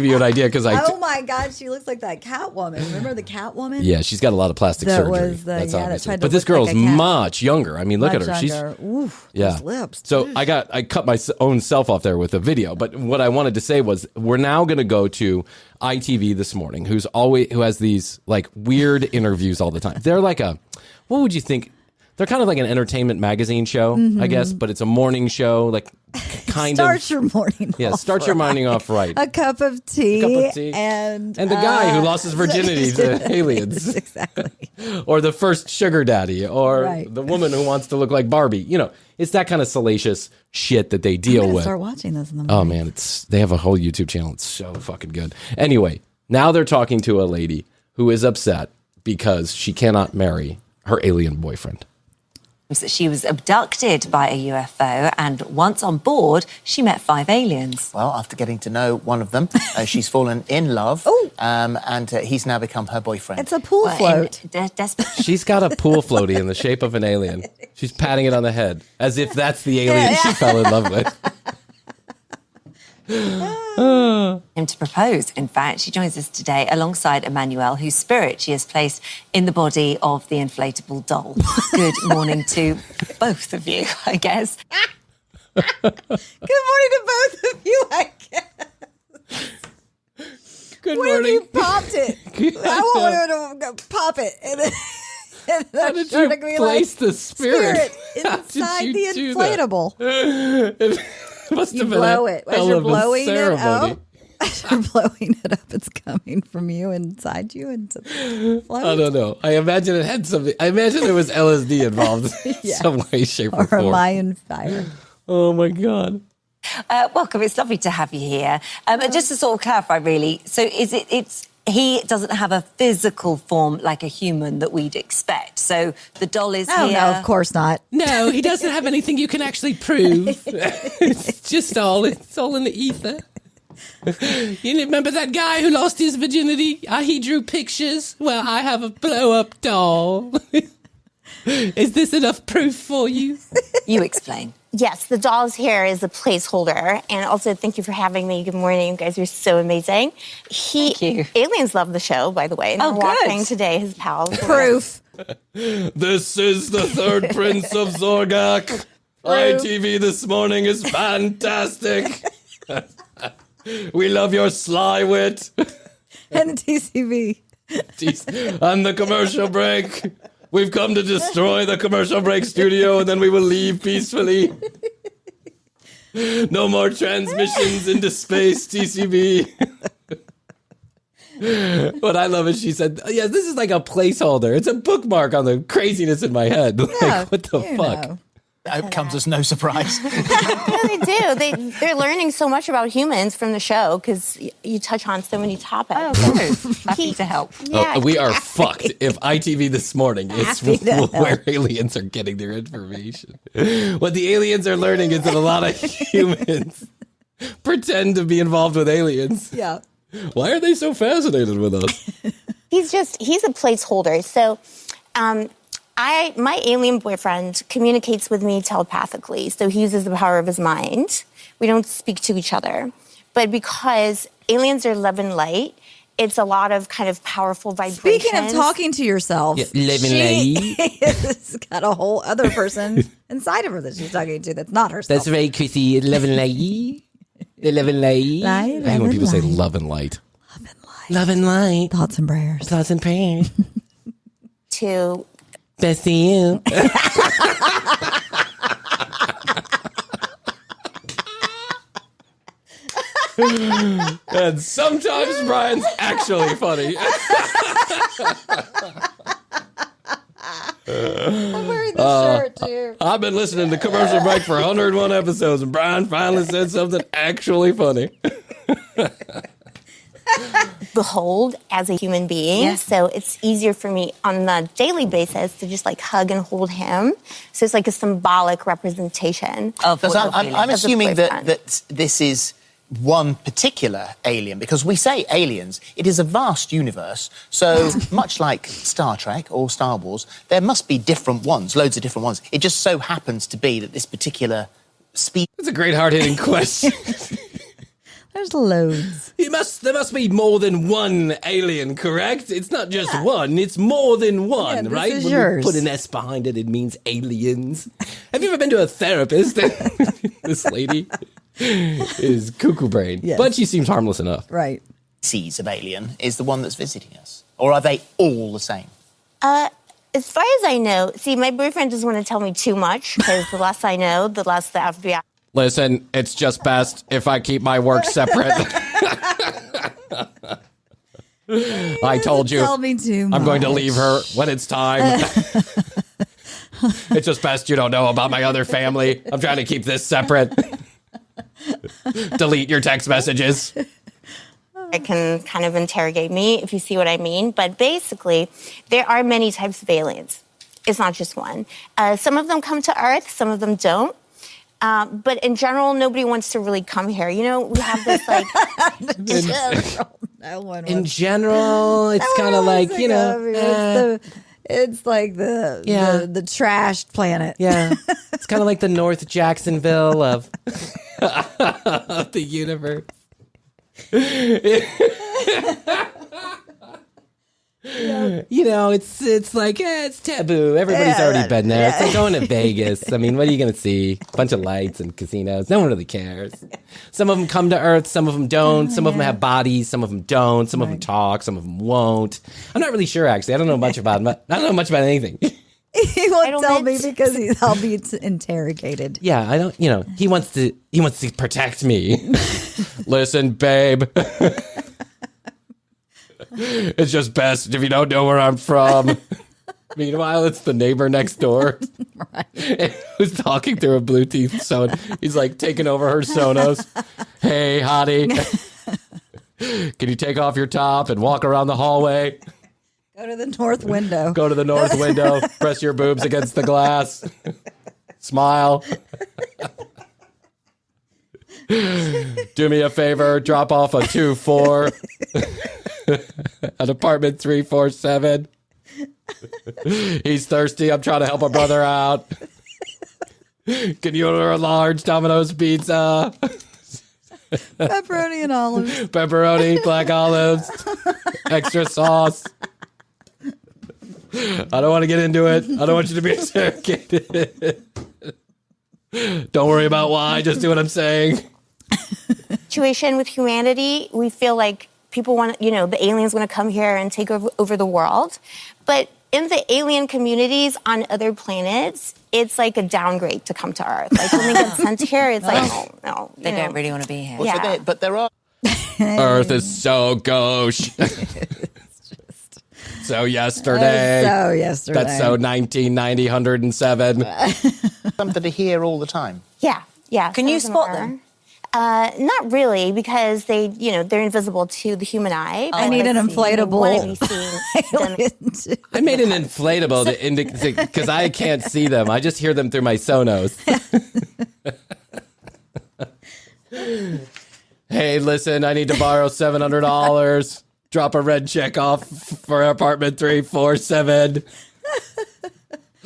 you an idea, because oh my God, she looks like that Catwoman. Remember the Catwoman? Yeah, she's got a lot of plastic surgery. That's obviously. But this girl's much younger. I mean, look at her. She's oof, those lips. So I cut my own self off there with a video. But what I wanted to say was, we're now going to go to ITV this morning, who has these like weird interviews all the time. They're like what would you think? They're kind of like an entertainment magazine show, I guess, but it's a morning show, like kind Start your morning Yeah, off start your right. morning off right. A cup of tea. And the guy who lost his virginity to aliens. Exactly. Or the first sugar daddy, or Right. the woman who wants to look like Barbie. You know, it's that kind of salacious shit that they deal I'm gonna with. start watching this in the Oh morning. man, they have a whole YouTube channel. It's so fucking good. Anyway, now they're talking to a lady who is upset because she cannot marry her alien boyfriend. That she was abducted by a UFO, and once on board, she met 5 aliens. Well, after getting to know one of them, she's fallen in love, and he's now become her boyfriend. It's a pool float. She's got a pool floaty in the shape of an alien. She's patting it on the head as if that's the alien she fell in love with. Him to propose. In fact, she joins us today alongside Emmanuel, whose spirit she has placed in the body of the inflatable doll. Good morning to both of you, I guess. Good morning to both of you, I guess. Good Where morning. you popped it? I want her to pop it. And then, How did you place the spirit? How did inside you the do that? inflatable? It must You have been blow a it. As hell you're of a blowing it ceremony. out, as you're blowing it up, it's coming from you inside you into the float. I don't know. I imagine it had something. I imagine there was LSD involved in Yeah. some way, shape, or Or a form. Mayan fire. Oh my God. Welcome. It's lovely to have you here. Just to sort of clarify, really, so he doesn't have a physical form like a human that we'd expect. So the doll is Oh, here. no, of course not. No, he doesn't have anything you can actually prove. It's just all in the ether. You remember that guy who lost his virginity? He drew pictures. Well, I have a blow-up doll. Is this enough proof for you? You explain. Yes, the doll's here is a placeholder. And also, thank you for having me. Good morning. You guys are so amazing. Thank you. Aliens love the show, by the way. And Oh, they're good. watching today, his pals. Proof. This is the third prince of Zorgak. ITV this morning is fantastic. We love your sly wit. And the TCV. On the commercial break, we've come to destroy the commercial break studio, and then we will leave peacefully. No more transmissions into space, TCB. What I love is she said, yeah, this is like a placeholder. It's a bookmark on the craziness in my head. Like, what the fuck? That comes as no surprise. No, they do. They're learning so much about humans from the show because you touch on so many topics. Oh, good. Happy to help. Yeah, We are fucked if ITV this morning is Happy to help. where aliens are getting their information. What the aliens are learning is that a lot of humans pretend to be involved with aliens. Yeah. Why are they so fascinated with us? he's a placeholder. So, my alien boyfriend communicates with me telepathically. So he uses the power of his mind. We don't speak to each other. But because aliens are love and light, it's a lot of kind of powerful vibrations. Speaking of talking to to she has got a whole other person inside of her that she's talking to that's not herself. That's right, Krissy. Love and light. The love and light. I hate when people say love and light. Love and light. Love and light. Thoughts and prayers. Thoughts and prayers. To Best to you. And sometimes Brian's actually funny. I'm wearing the shirt too. I've been listening to Commercial Break for 101 episodes, and Brian finally said something actually funny. behold as a human being. Yeah. So it's easier for me on a daily basis to just like hug and hold him. So it's like a symbolic representation. Because I'm As a assuming boyfriend. that this is one particular alien, because we say aliens, it is a vast universe. So much like Star Trek or Star Wars, there must be different ones, loads of different ones. It just so happens to be that this particular species... That's a great hard-hitting question. There's loads. There must be more than one alien, correct? It's not just one, it's more than one, this right? is When yours. you put an S behind it, it means aliens. Have you ever been to a therapist? This lady is cuckoo brain, Yes. but she seems harmless enough. Right. Species of alien is the one that's visiting us? Or are they all the same? As far as I know, see, my boyfriend doesn't want to tell me too much because the less I know, the less the FBI. Listen, it's just best if I keep my work separate. I told you. Tell me too much. I'm going to leave her when it's time. It's just best you don't know about my other family. I'm trying to keep this separate. Delete your text messages. It can kind of interrogate me, if you see what I mean. But basically, there are many types of aliens. It's not just one. Some of them come to Earth, some of them don't. But in general, nobody wants to really come here. You know, we have this like... In general, it's kind of like, you know... It's like the trashed planet. Yeah. It's kind of like the North Jacksonville of the universe. You know, it's like, it's taboo. Everybody's already been there. It's like going to Vegas. I mean, what are you going to see? A bunch of lights and casinos. No one really cares. Some of them come to Earth. Some of them don't. Some of them have bodies. Some of them don't. Some of them talk. Some of them won't. I'm not really sure, actually. I don't know much about them. I don't know much about anything. He won't tell me because I'll be interrogated. Yeah, I don't, you know, he wants to protect me. Listen, babe. It's just best if you don't know where I'm from. Meanwhile, it's the neighbor next door. Right. Who's talking through a Bluetooth phone. He's like taking over her Sonos. Hey, hottie. Can you take off your top and walk around the hallway? Go to the north window. Go to the north window. Press your boobs against the glass. Smile. Do me a favor. Drop off a 2-4 at apartment 347. He's thirsty. I'm trying to help a brother out. Can you order a large Domino's pizza? Pepperoni and olives. Pepperoni, black olives, extra sauce. I don't want to get into it. I don't want you to be interrogated. Don't worry about why. Just do what I'm saying. Situation with humanity, we feel like people want, you know, the aliens want to come here and take over the world. But in the alien communities on other planets, it's like a downgrade to come to Earth. Like when they get sent here, it's like, oh, no. They don't really want to be here. Yeah. But there are... Earth is so gauche. So yesterday. So yesterday. That's so 1990, 107. Some that are here all the time. Yeah. Can you spot them? Not really, because they, you know, they're invisible to the human eye. I need an inflatable. I made an inflatable to indicate because I can't see them. I just hear them through my Sonos. Hey, listen, I need to borrow $700. Drop a red check off for apartment 347.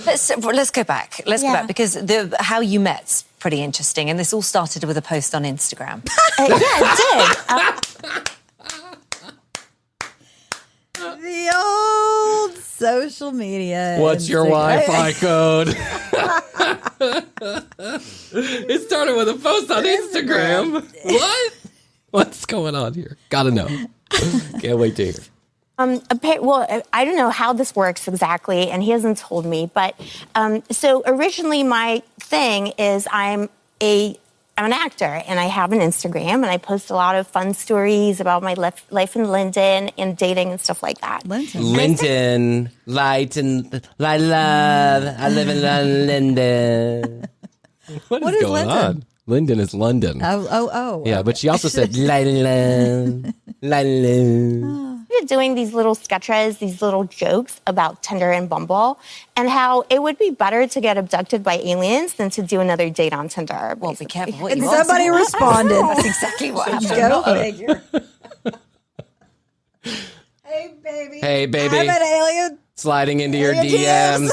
Let's go back. Let's go back because how you met's pretty interesting, and this all started with a post on Instagram. Yeah, it did. The old social media. What's your Wi-Fi code? It started with a post on Instagram. What? What's going on here? Gotta know. Can't wait to hear. Well, I don't know how this works exactly, and he hasn't told me. But so originally, my thing is I'm an actor, and I have an Instagram, and I post a lot of fun stories about my life in London and dating and stuff like that. London, light and love. I live in London. What is going on? Linden is London. Oh. Yeah, but she also said London. Doing these little sketches, these little jokes about Tinder and Bumble, and how it would be better to get abducted by aliens than to do another date on Tinder. Well, be careful what And you somebody ask. responded. That's exactly what happened. Go figure. Hey, baby. I'm an alien. Sliding into your DMs.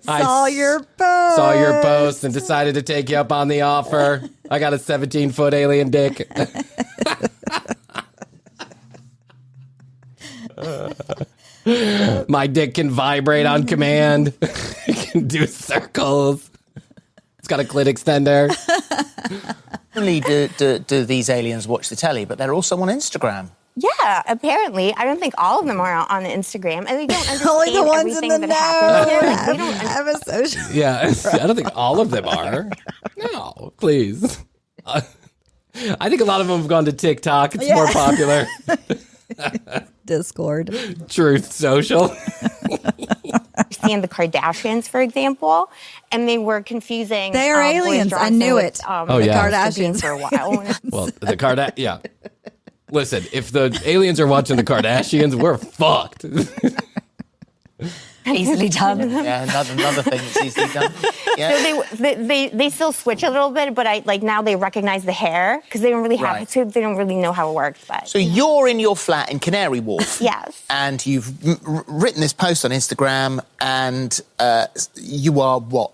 Saw your post And decided to take you up on the offer. I got a 17-foot alien dick. My dick can vibrate on command. It can do circles. It's got a clit extender. Not only do these aliens watch the telly, but they're also on Instagram. Yeah, apparently. I don't think all of them are on Instagram, and they don't understand Only the ones in everything the that happens there. Like, they don't have a social. Yeah, I don't think all of them are. No, please. I think a lot of them have gone to TikTok. It's more popular. Discord. Truth Social. Seeing the Kardashians, for example, and they were confusing. They are Boris aliens. I Johnson knew with, it. Oh, the yeah. Kardashians for a while. Well, the Kardashians, yeah. Listen, if the aliens are watching the Kardashians, we're fucked. Easily done. Yeah, another thing that's easily done. Yeah. So they still switch a little bit, but now they recognize the hair because they don't really have it, so they don't really know how it works. But So you're in your flat in Canary Wharf. Yes. And you've written this post on Instagram, and you are what?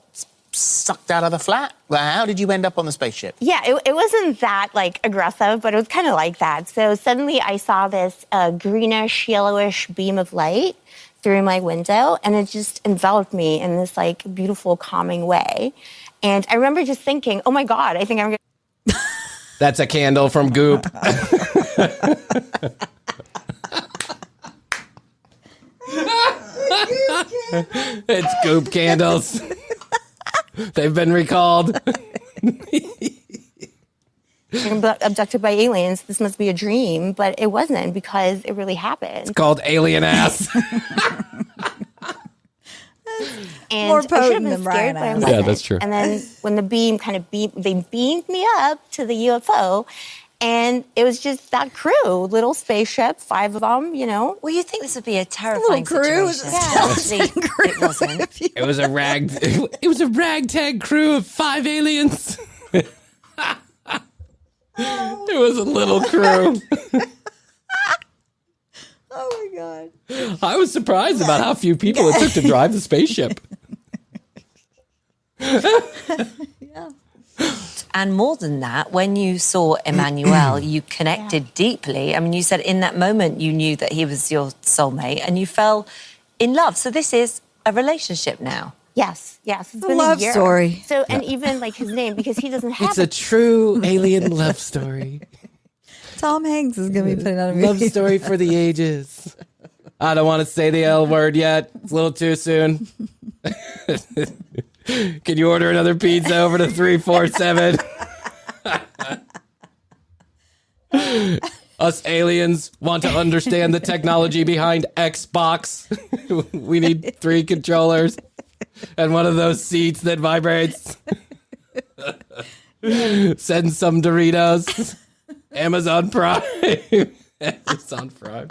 Sucked out of the flat? Well, how did you end up on the spaceship? Yeah, it wasn't that aggressive, but it was kind of like that. So suddenly I saw this greenish, yellowish beam of light through my window, and it just enveloped me in this beautiful, calming way. And I remember just thinking, oh my God, I think I'm gonna. That's a candle from Goop. It's Goop candles. They've been recalled. I'm abducted by aliens. This must be a dream, but it wasn't because it really happened. It's called alien ass. And More I should have potent been than scared, Bryan but I ass. wasn't. Yeah, that's true. And then when the beam they beamed me up to the UFO, and it was just that crew, little spaceship, 5 of them, Well, you think this would be a terrifying crew? situation. It wasn't. It was a ragtag crew of 5 aliens. It was a little crew. Oh my God. I was surprised about how few people it took to drive the spaceship. And more than that, when you saw Emmanuel, you connected deeply. I mean, you said in that moment you knew that he was your soulmate and you fell in love. So this is a relationship now. Yes. It's been love a year. story. So, and even his name, because he doesn't have It's a true alien love story. Tom Hanks is going to be putting on a movie. Love story for the ages. I don't want to say the L word yet. It's a little too soon. Can you order another pizza over to 347? Us aliens want to understand the technology behind Xbox. We need 3 controllers and one of those seats that vibrates. Send some Doritos. Amazon Prime. Amazon Prime.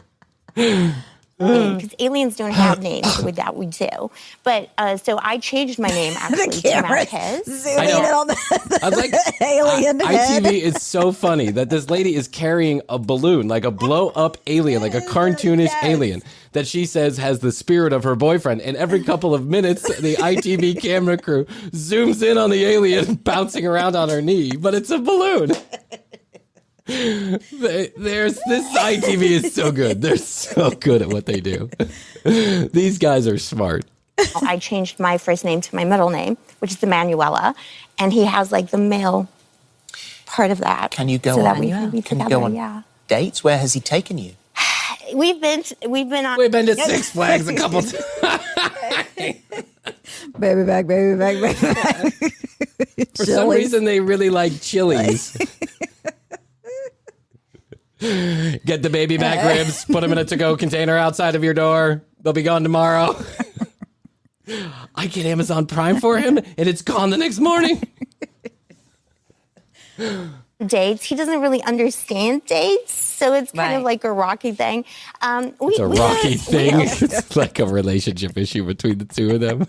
because aliens don't have names. That we do. But so I changed my name actually to Marquez. Zooming in on the alien head. ITV is so funny that this lady is carrying a balloon, like a blow-up alien, like a cartoonish alien, that she says has the spirit of her boyfriend. And every couple of minutes, the ITV camera crew zooms in on the alien bouncing around on her knee, but it's a balloon. There's this ITV is so good. They're so good at what they do. These guys are smart. I changed my first name to my middle name, which is Emanuela, and he has like the male part of that. Can you go so on? that we can be Can you together, go on yeah. dates? Where has he taken you? We've been on. We've been to Six Flags a couple times. Baby back, baby back, baby back. For some reason, they really like Chili's. Get the baby back ribs, put them in a to-go container outside of your door. They'll be gone tomorrow. I get Amazon Prime for him, and it's gone the next morning. Dates. He doesn't really understand dates, so it's kind of like a rocky thing. It's a rocky thing. It's like a relationship issue between the two of them.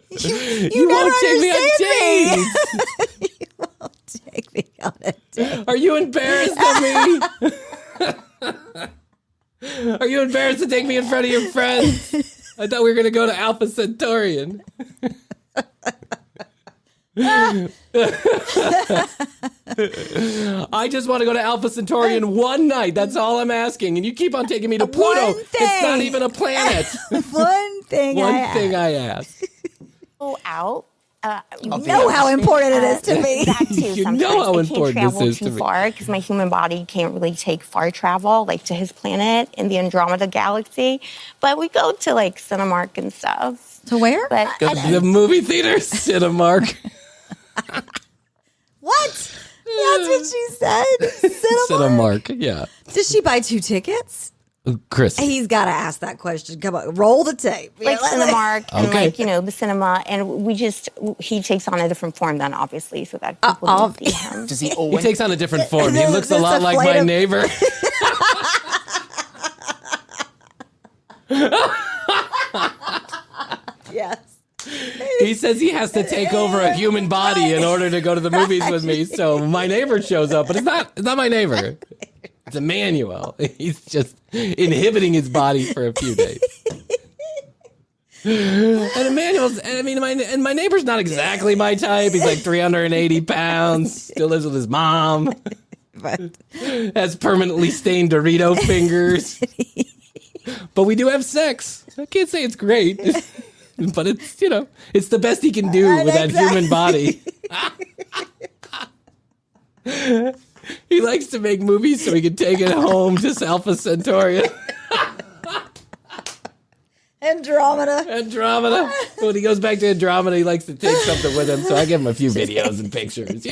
You won't take me on dates. You won't take me on a date. Are you embarrassed of me? Are you embarrassed to take me in front of your friends? I thought we were going to go to Alpha Centaurian. I just want to go to Alpha Centaurian one night. That's all I'm asking. And you keep on taking me to Pluto. It's not even a planet. One thing I ask. Go out You know how important it is to me. That too. You Sometimes know how I can't important this travel is to too me. far because my human body can't really take far travel, like to his planet in the Andromeda galaxy. But we go to like Cinemark and stuff. To where? But The movie theater, Cinemark. What? That's what she said. Cinemark, yeah. Does she buy 2 tickets? Chris. He's got to ask that question. Come on, roll the tape. like Cinemark and Okay. like, the cinema. And he takes on a different form then, obviously, so that people don't see him. Does he He always? takes on a different form. He looks a There's lot a like flight my of- neighbor. Yes. He says he has to take over a human body in order to go to the movies with me. So my neighbor shows up, but it's not my neighbor. It's Emmanuel. He's just inhibiting his body for a few days. And Emmanuel's, my neighbor's not exactly my type. He's like 380 pounds, still lives with his mom, has permanently stained Dorito fingers. But we do have sex. I can't say it's great, but it's, it's the best he can do with that human body. He likes to make movies so he can take it home to Alpha Centauri. Andromeda. When he goes back to Andromeda, he likes to take something with him. So I give him a few videos and pictures,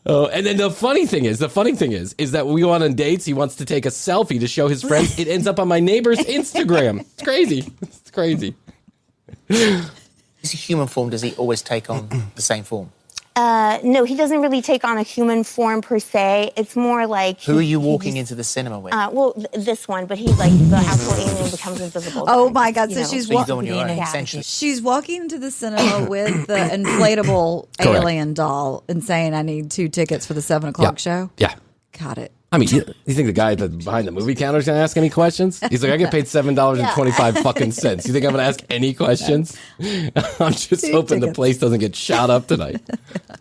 Oh, and then the funny thing is that when we go on dates, he wants to take a selfie to show his friends. It ends up on my neighbor's Instagram. It's crazy. It's crazy. Is he human form? Does he always take on the same form? No, he doesn't really take on a human form per se. It's more like... Who are you walking into the cinema with? This one, but he's like, the actual alien becomes invisible. Oh my God! So So you go on your own, Yeah. essentially. She's walking into the cinema with the inflatable Correct. alien doll and saying, "I need 2 tickets for the 7 o'clock show." Yeah. Got it. I mean, you think the guy behind the movie counter is going to ask any questions? He's like, I get paid $7.25 fucking cents. You think I'm going to ask any questions? I'm just hoping the place doesn't get shot up tonight.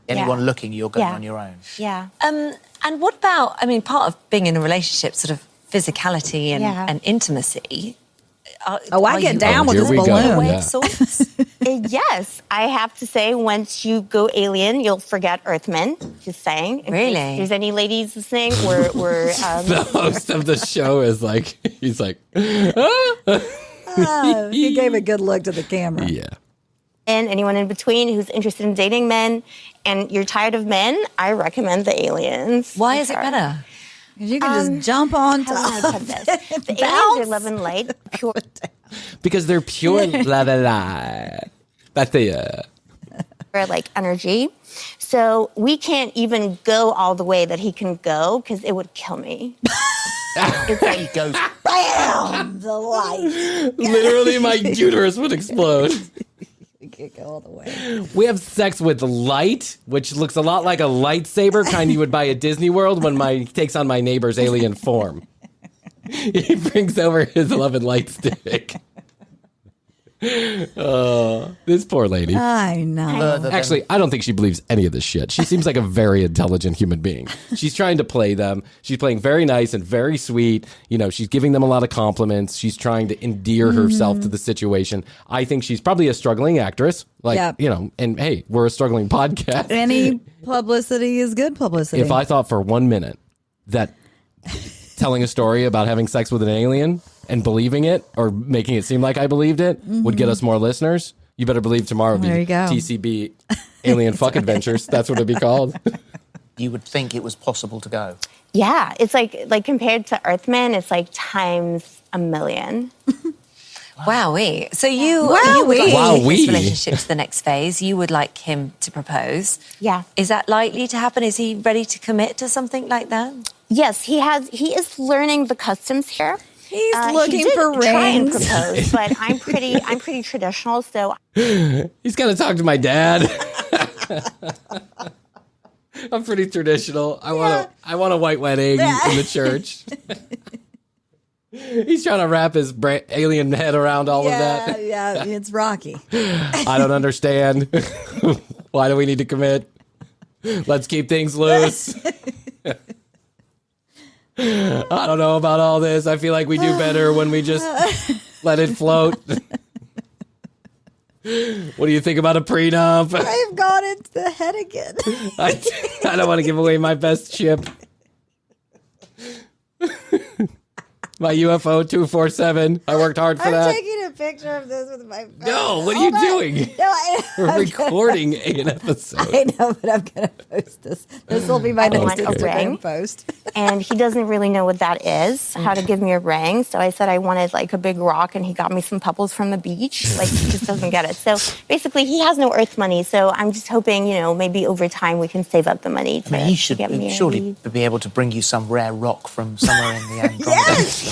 Anyone looking, you're going on your own. Yeah. And what about, part of being in a relationship, sort of physicality and intimacy. I get down with this we go. balloon. Way Yeah. of sorts? Yes, I have to say, once you go alien, you'll forget Earthmen. Just saying. In Really? case there's any ladies listening? We're The host of the show is like, he's like, He gave a good look to the camera. yeah. and anyone in between who's interested in dating men, and you're tired of men, I recommend the aliens. Why is it better? You can just jump on How do I top. put this? The aliens are love and light, pure. Because they're pure la la la. That's the Like energy. So we can't even go all the way that he can go because it would kill me. It's like He goes, Bam! The light. literally my uterus would explode. You can't go all the way. We have sex with light, which looks a lot like a lightsaber kind you would buy at Disney World when he takes on my neighbor's alien form. He brings over his love and light stick. Oh, this poor lady. I know. Actually, I don't think she believes any of this shit. She seems like a very intelligent human being. She's trying to play them. She's playing very nice and very sweet. She's giving them a lot of compliments. She's trying to endear herself to the situation. I think she's probably a struggling actress. And hey, we're a struggling podcast. Any publicity is good publicity. If I thought for 1 minute that telling a story about having sex with an alien and believing it or making it seem like I believed it would get us more listeners, you better believe tomorrow would be There you go. TCB Alien Fuck Adventures. That's what it'd be called. you would think it was possible to go. yeah, it's like compared to Earthmen, it's like times a million. Wowee. So you would Wowee. like Wowee. this relationship to the next phase. You would like him to propose. Yeah. Is that likely to happen? Is he ready to commit to something like that? Yes, he is learning the customs here. He's He looking did for try and rings. propose, but I'm pretty traditional, so He's got to talk to my dad. I'm pretty traditional. I want a white wedding in the church. He's trying to wrap his alien head around all of that. Yeah, it's Rocky. I don't understand. Why do we need to commit? Let's keep things loose. I don't know about all this. I feel like we do better when we just let it float. What do you think about a prenup? I've gone into the head again. I don't want to give away my best ship. My UFO 247. I worked hard for that. I'm taking a picture of this with my phone. No, what are you doing? No, We're recording an episode. I know, but I'm going to post this. This will be my next Instagram post. And he doesn't really know what that is, how to give me a ring. So I said I wanted like a big rock, and he got me some pebbles from the beach. Like, he just doesn't get it. So basically, he has no earth money. So I'm just hoping, maybe over time we can save up the money to he should get married. surely be able to bring you some rare rock from somewhere in the Andromeda. Yes!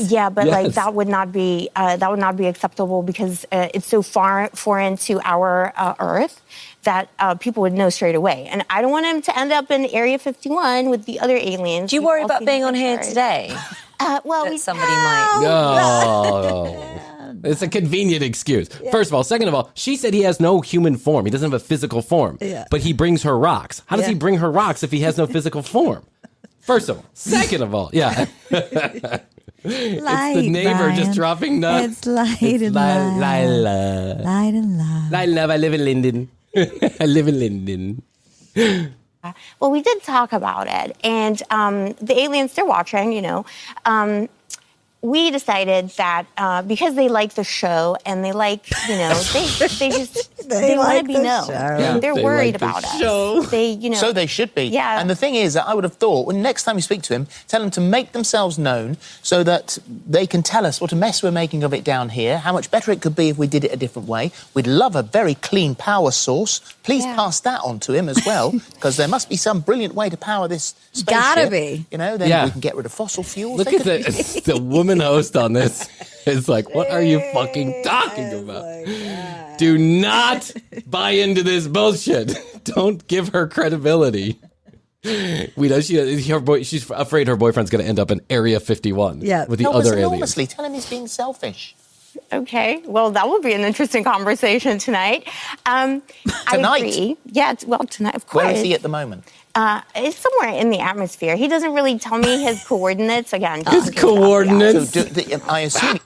Yeah, but like Yes. that would not be acceptable because it's so foreign to our Earth that people would know straight away. And I don't want him to end up in Area 51 with the other aliens. Do you worry about being on here today? Well, somebody might. No. It's a convenient excuse. First of all. Second of all, she said he has no human form. He doesn't have a physical form. Yeah. But he brings her rocks. How does he bring her rocks if he has no physical form? First of all. Second of all, yeah. Light, it's the neighbor Bryan. just dropping nuts. It's light and light. Lila. Light and light. Lila, I live in Linden. I live in Linden. Well, we did talk about it, and the aliens, they're watching, we decided that because they like the show and they like, they just they want like to be the known. show. They're They worried like the about us. show. So they should be. Yeah. And the thing is that I would have thought, when next time you speak to him, tell him to make themselves known so that they can tell us what a mess we're making of it down here, how much better it could be if we did it a different way. We'd love a very clean power source. Please pass that on to him as well, because there must be some brilliant way to power this spaceship. Gotta be. Then we can get rid of fossil fuels. Look at the woman host on this. It's like, what are you fucking talking about? Do not buy into this bullshit. Don't give her credibility. We know she's afraid her boyfriend's going to end up in Area 51 with the other aliens. Enormously. Tell him he's being selfish. Okay, well, that will be an interesting conversation tonight. Tonight? I agree. Yeah, tonight, of course. Where is he at the moment? It's somewhere in the atmosphere. He doesn't really tell me his coordinates. Again, His coordinates? So I assume...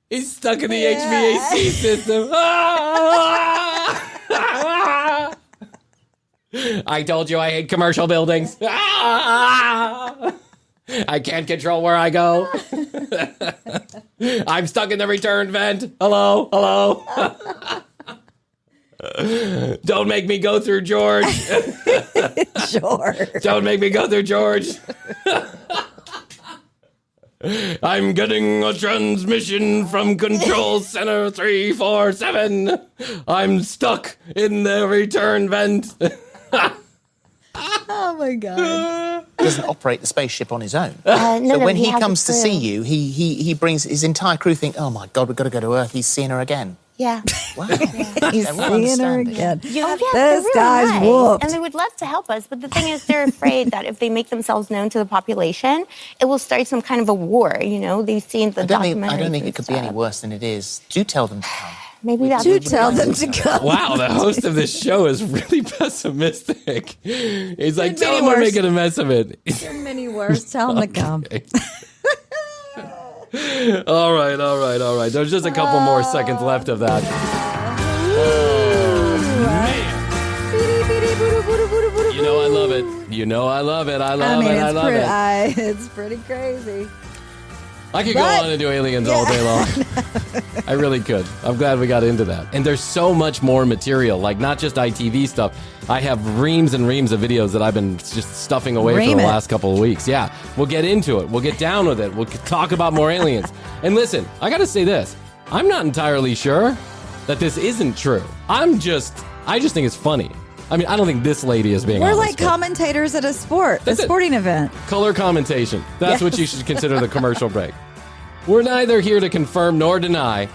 He's stuck in the HVAC system. I told you I hate commercial buildings. I can't control where I go. I'm stuck in the return vent. Hello? Don't make me go through George. Sure. Don't make me go through George. I'm getting a transmission from Control Center 347. I'm stuck in the return vent. Oh, my God. Doesn't operate the spaceship on his own. No, when he has comes a to crew. see you, he brings his entire crew think, oh, my God, we've got to go to Earth. He's seeing her again. Yeah. Wow. He's Everyone seeing her understanding. again. Oh, yeah, This they're really guy's nice, whooped. and they would love to help us. But the thing is, they're afraid that if they make themselves known to the population, it will start some kind of a war. They've seen the documentaries. I don't think it could be any worse than it is. Do tell them to come. Maybe that's Do tell them to come. Wow, the host of this show is really pessimistic. He's like, Could tell be him we're worse. making a mess of it. There are many worse. Tell them to come. All right. There's just a couple more seconds left of that. Oh, man. I love it. I love it. It's pretty crazy. I could go on and do aliens all day long. I really could. I'm glad we got into that. And there's so much more material, like not just ITV stuff. I have reams and reams of videos that I've been just stuffing away for the last couple of weeks. Yeah, we'll get into it. We'll get down with it. We'll talk about more aliens. And listen, I got to say this. I'm not entirely sure that this isn't true. I just think it's funny. I mean, I don't think this lady is being We're honest, like but commentators at a That's it. sporting event. color commentation. That's what you Yes. should consider the commercial break. We're neither here to confirm nor deny.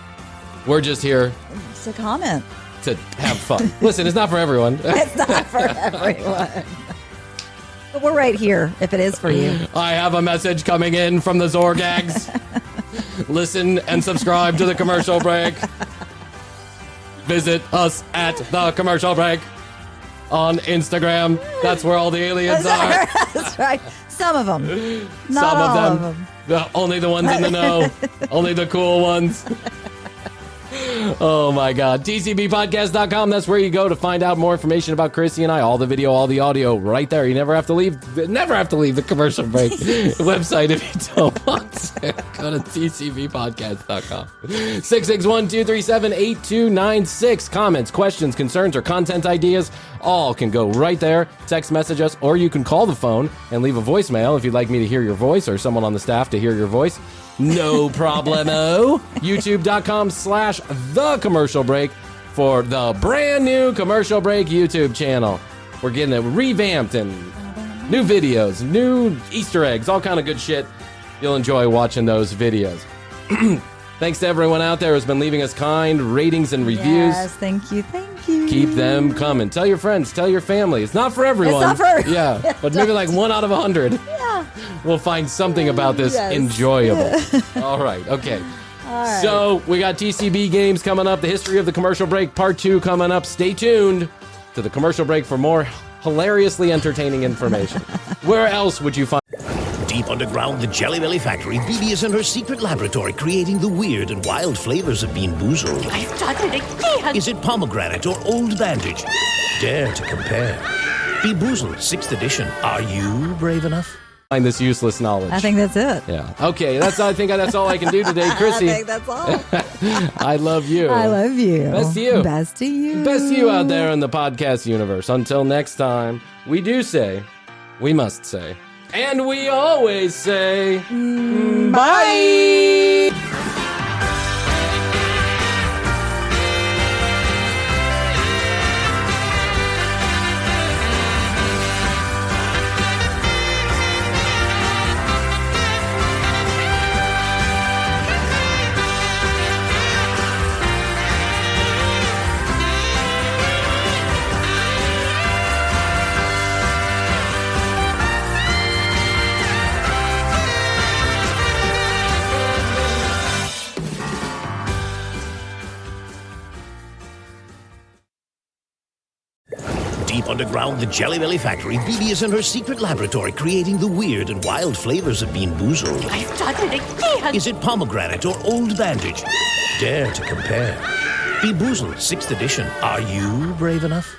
We're just here It's a comment. to have fun. Listen, it's not for everyone. It's not for everyone. But we're right here if it is for you. I have a message coming in from the Zorgags. Listen and subscribe to the commercial break. Visit us at the commercial break on Instagram. That's where all the aliens are. That's right. Some of them. Not Some all of them. Only the ones in the know. Only the cool ones. Oh my God. TCBpodcast.com. That's where you go to find out more information about Krissy and I. All the video, all the audio right there. You never have to leave the commercial break website if you don't want to. Go to TCBpodcast.com. 661-237-8296. Comments, questions, concerns, or content ideas all can go right there. Text message us, or you can call the phone and leave a voicemail if you'd like me to hear your voice or someone on the staff to hear your voice. No problemo. YouTube.com/The Commercial Break for the brand new Commercial Break YouTube channel. We're getting it revamped and new videos, new Easter eggs, all kind of good shit. You'll enjoy watching those videos. Thanks to everyone out there who's been leaving us kind ratings and reviews. Yes, thank you. Keep them coming. Tell your friends, tell your family. It's not for everyone. It's not for Yeah, but maybe like 1 out of 100. Yeah. We'll find something about this enjoyable. All right, okay. All right. So we got TCB games coming up. The history of the Commercial Break Part 2 coming up. Stay tuned to the Commercial Break for more hilariously entertaining information. Where else would you find... Deep underground, the Jelly Belly factory, Bibi is in her secret laboratory creating the weird and wild flavors of Bean Boozled. I started again. Is it pomegranate or old bandage? Dare to compare. Bean Boozled, 6th edition. Are you brave enough? Find this useless knowledge. I think that's it. Yeah. Okay, I think that's all I can do today, Krissy. I think that's all. I love you. I love you. Best to you. Best to you. Best to you out there in the podcast universe. Until next time, we do say, we must say, and we always say, bye! Deep underground, the Jelly Belly factory, Bibi is in her secret laboratory creating the weird and wild flavors of Bean Boozled. I started again. Is it pomegranate or old bandage? Dare to compare. Bean Boozled, 6th edition. Are you brave enough?